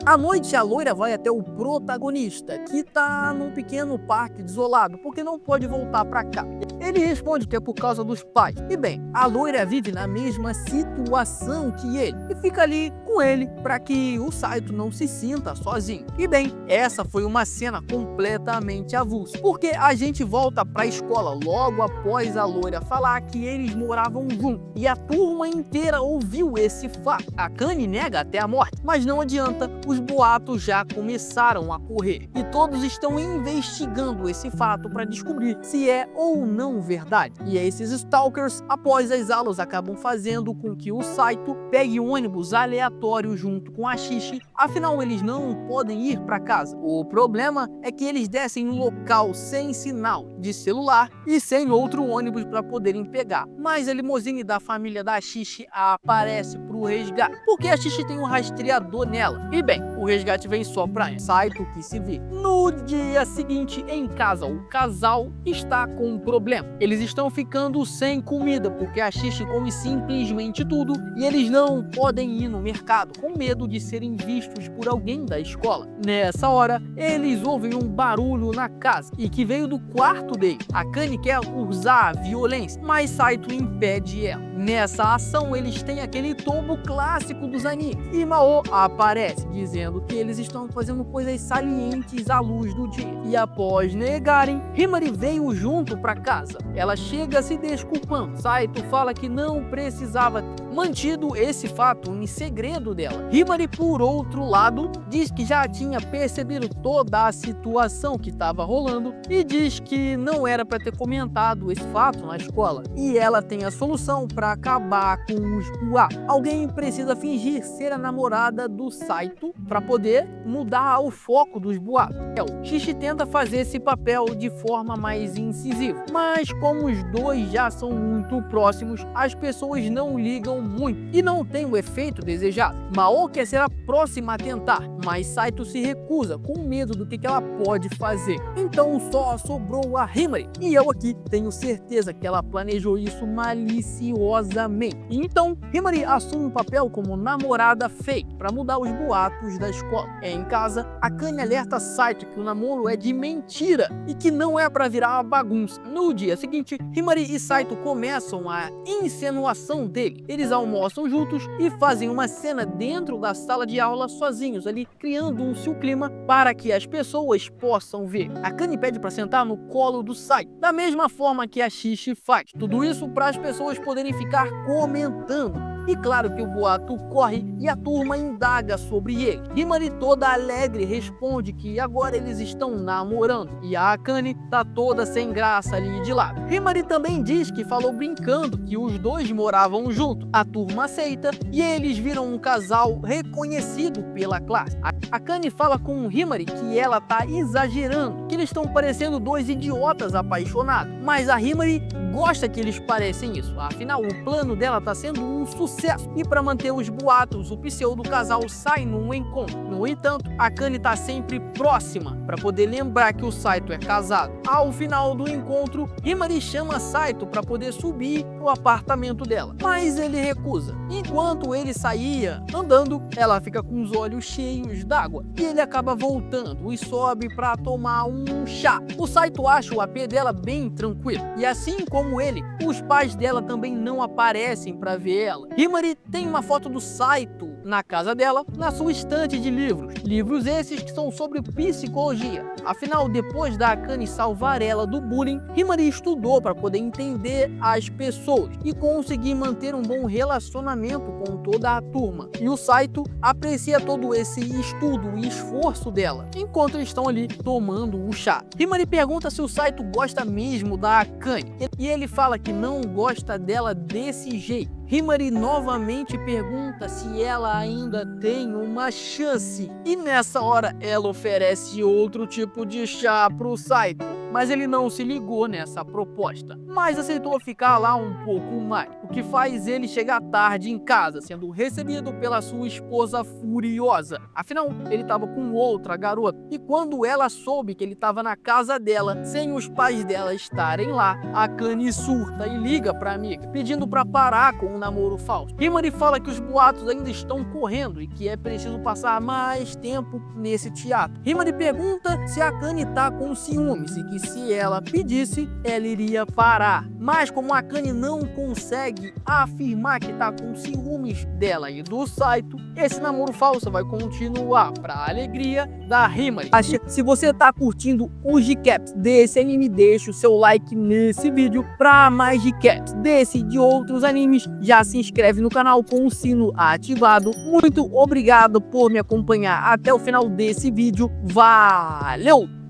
À noite, a loira vai até o protagonista, que tá num pequeno parque desolado, porque não pode voltar pra cá. Ele responde que é por causa dos pais. E bem, a loira vive na mesma situação que ele e fica ali com ele para que o Saito não se sinta sozinho. E bem, essa foi uma cena completamente avulsa, porque a gente volta pra escola logo após a loira falar que eles moravam juntos e a turma inteira ouviu esse fato. A Akane nega até a morte, mas não adianta, os boatos já começaram a correr e todos estão investigando esse fato para descobrir se é ou não verdade. E esses stalkers, após as aulas, acabam fazendo com que o Saito pegue um ônibus aleatório junto com a Shishi, afinal eles não podem ir para casa. O problema é que eles descem em um local sem sinal de celular e sem outro ônibus para poderem pegar, mas a limusine da família da Shishi aparece para o resgate, porque a Shishi tem um rastreador nela. E bem, o resgate vem só para Saito que se vê. No dia seguinte, em casa, o casal está com um problema. Eles estão ficando sem comida, porque a Shishi come simplesmente tudo e eles não podem ir no mercado, com medo de serem vistos por alguém da escola. Nessa hora, eles ouvem um barulho na casa, e que veio do quarto dele. A Akane quer usar a violência, mas Saito impede ela. Nessa ação, eles têm aquele tombo clássico dos animes, e Mao aparece, dizendo que eles estão fazendo coisas salientes à luz do dia. E após negarem, Himari veio junto para casa. Ela chega se desculpando. Saito fala que não precisava ter mantido esse fato em segredo dela. Himari, por outro lado, diz que já tinha percebido toda a situação que estava rolando e diz que não era para ter comentado esse fato na escola. E ela tem a solução para acabar com os boatos. Alguém precisa fingir ser a namorada do Saito para poder mudar o foco dos boatos. Shishi tenta fazer esse papel de forma mais incisiva, mas como os dois já são muito próximos, as pessoas não ligam muito e não tem o efeito desejado. Mao quer ser a próxima a tentar, mas Saito se recusa com medo do que ela pode fazer. Então só sobrou a Himari, e eu aqui tenho certeza que ela planejou isso maliciosamente. Então Himari assume um papel como namorada fake para mudar os boatos da escola. Em casa, Akane alerta Saito que o namoro é de mentira e que não é para virar uma bagunça. No dia seguinte, Himari e Saito começam a insinuação dele. Eles almoçam juntos e fazem uma cena dentro da sala de aula sozinhos ali, criando um seu clima para que as pessoas possam ver. Akane pede para sentar no colo do Saito, da mesma forma que a Shishi faz. Tudo isso para as pessoas poderem ficar comentando. E claro que o boato corre e a turma indaga sobre ele. Himari, toda alegre, responde que agora eles estão namorando. E a Akane tá toda sem graça ali de lado. Himari também diz que falou brincando que os dois moravam juntos. A turma aceita e eles viram um casal reconhecido pela classe. A Akane fala com Himari que ela tá exagerando, que eles estão parecendo dois idiotas apaixonados. Mas a Himari gosta que eles parecem isso, afinal o plano dela tá sendo um sucesso. E para manter os boatos, o pseudo casal sai num encontro. No entanto, Akane tá sempre próxima para poder lembrar que o Saito é casado. Ao final do encontro, Himari chama Saito para poder subir o apartamento dela, mas ele recusa. Enquanto ele saía andando, ela fica com os olhos cheios d'água e ele acaba voltando e sobe para tomar um chá. O Saito acha o AP dela bem tranquilo e assim como ele, os pais dela também não aparecem para ver ela. Himari tem uma foto do Saito na casa dela, na sua estante de livros esses que são sobre psicologia. Afinal, depois da Akane salvar ela do bullying, Himari estudou para poder entender as pessoas e conseguir manter um bom relacionamento com toda a turma. E o Saito aprecia todo esse estudo e esforço dela, enquanto eles estão ali tomando um chá. Himari pergunta se o Saito gosta mesmo da Akane, e ele fala que não gosta dela desse jeito. Himari novamente pergunta se ela ainda tem uma chance, e nessa hora ela oferece outro tipo de chá pro Saito, mas ele não se ligou nessa proposta, mas aceitou ficar lá um pouco mais, o que faz ele chegar tarde em casa, sendo recebido pela sua esposa furiosa. Afinal, ele estava com outra garota, e quando ela soube que ele estava na casa dela, sem os pais dela estarem lá, Akane surta e liga pra amiga, pedindo pra parar com um namoro falso. Himari fala que os boatos ainda estão correndo e que é preciso passar mais tempo nesse teatro. Himari pergunta se a Akane tá com ciúmes e que se ela pedisse, ela iria parar. Mas como a Akane não consegue afirmar que tá com ciúmes dela e do Saito, esse namoro falso vai continuar pra alegria da Himari. Se você tá curtindo os recaps desse anime, deixa o seu like nesse vídeo pra mais recaps desse e de outros animes. Já se inscreve no canal com o sino ativado. Muito obrigado por me acompanhar até o final desse vídeo. Valeu!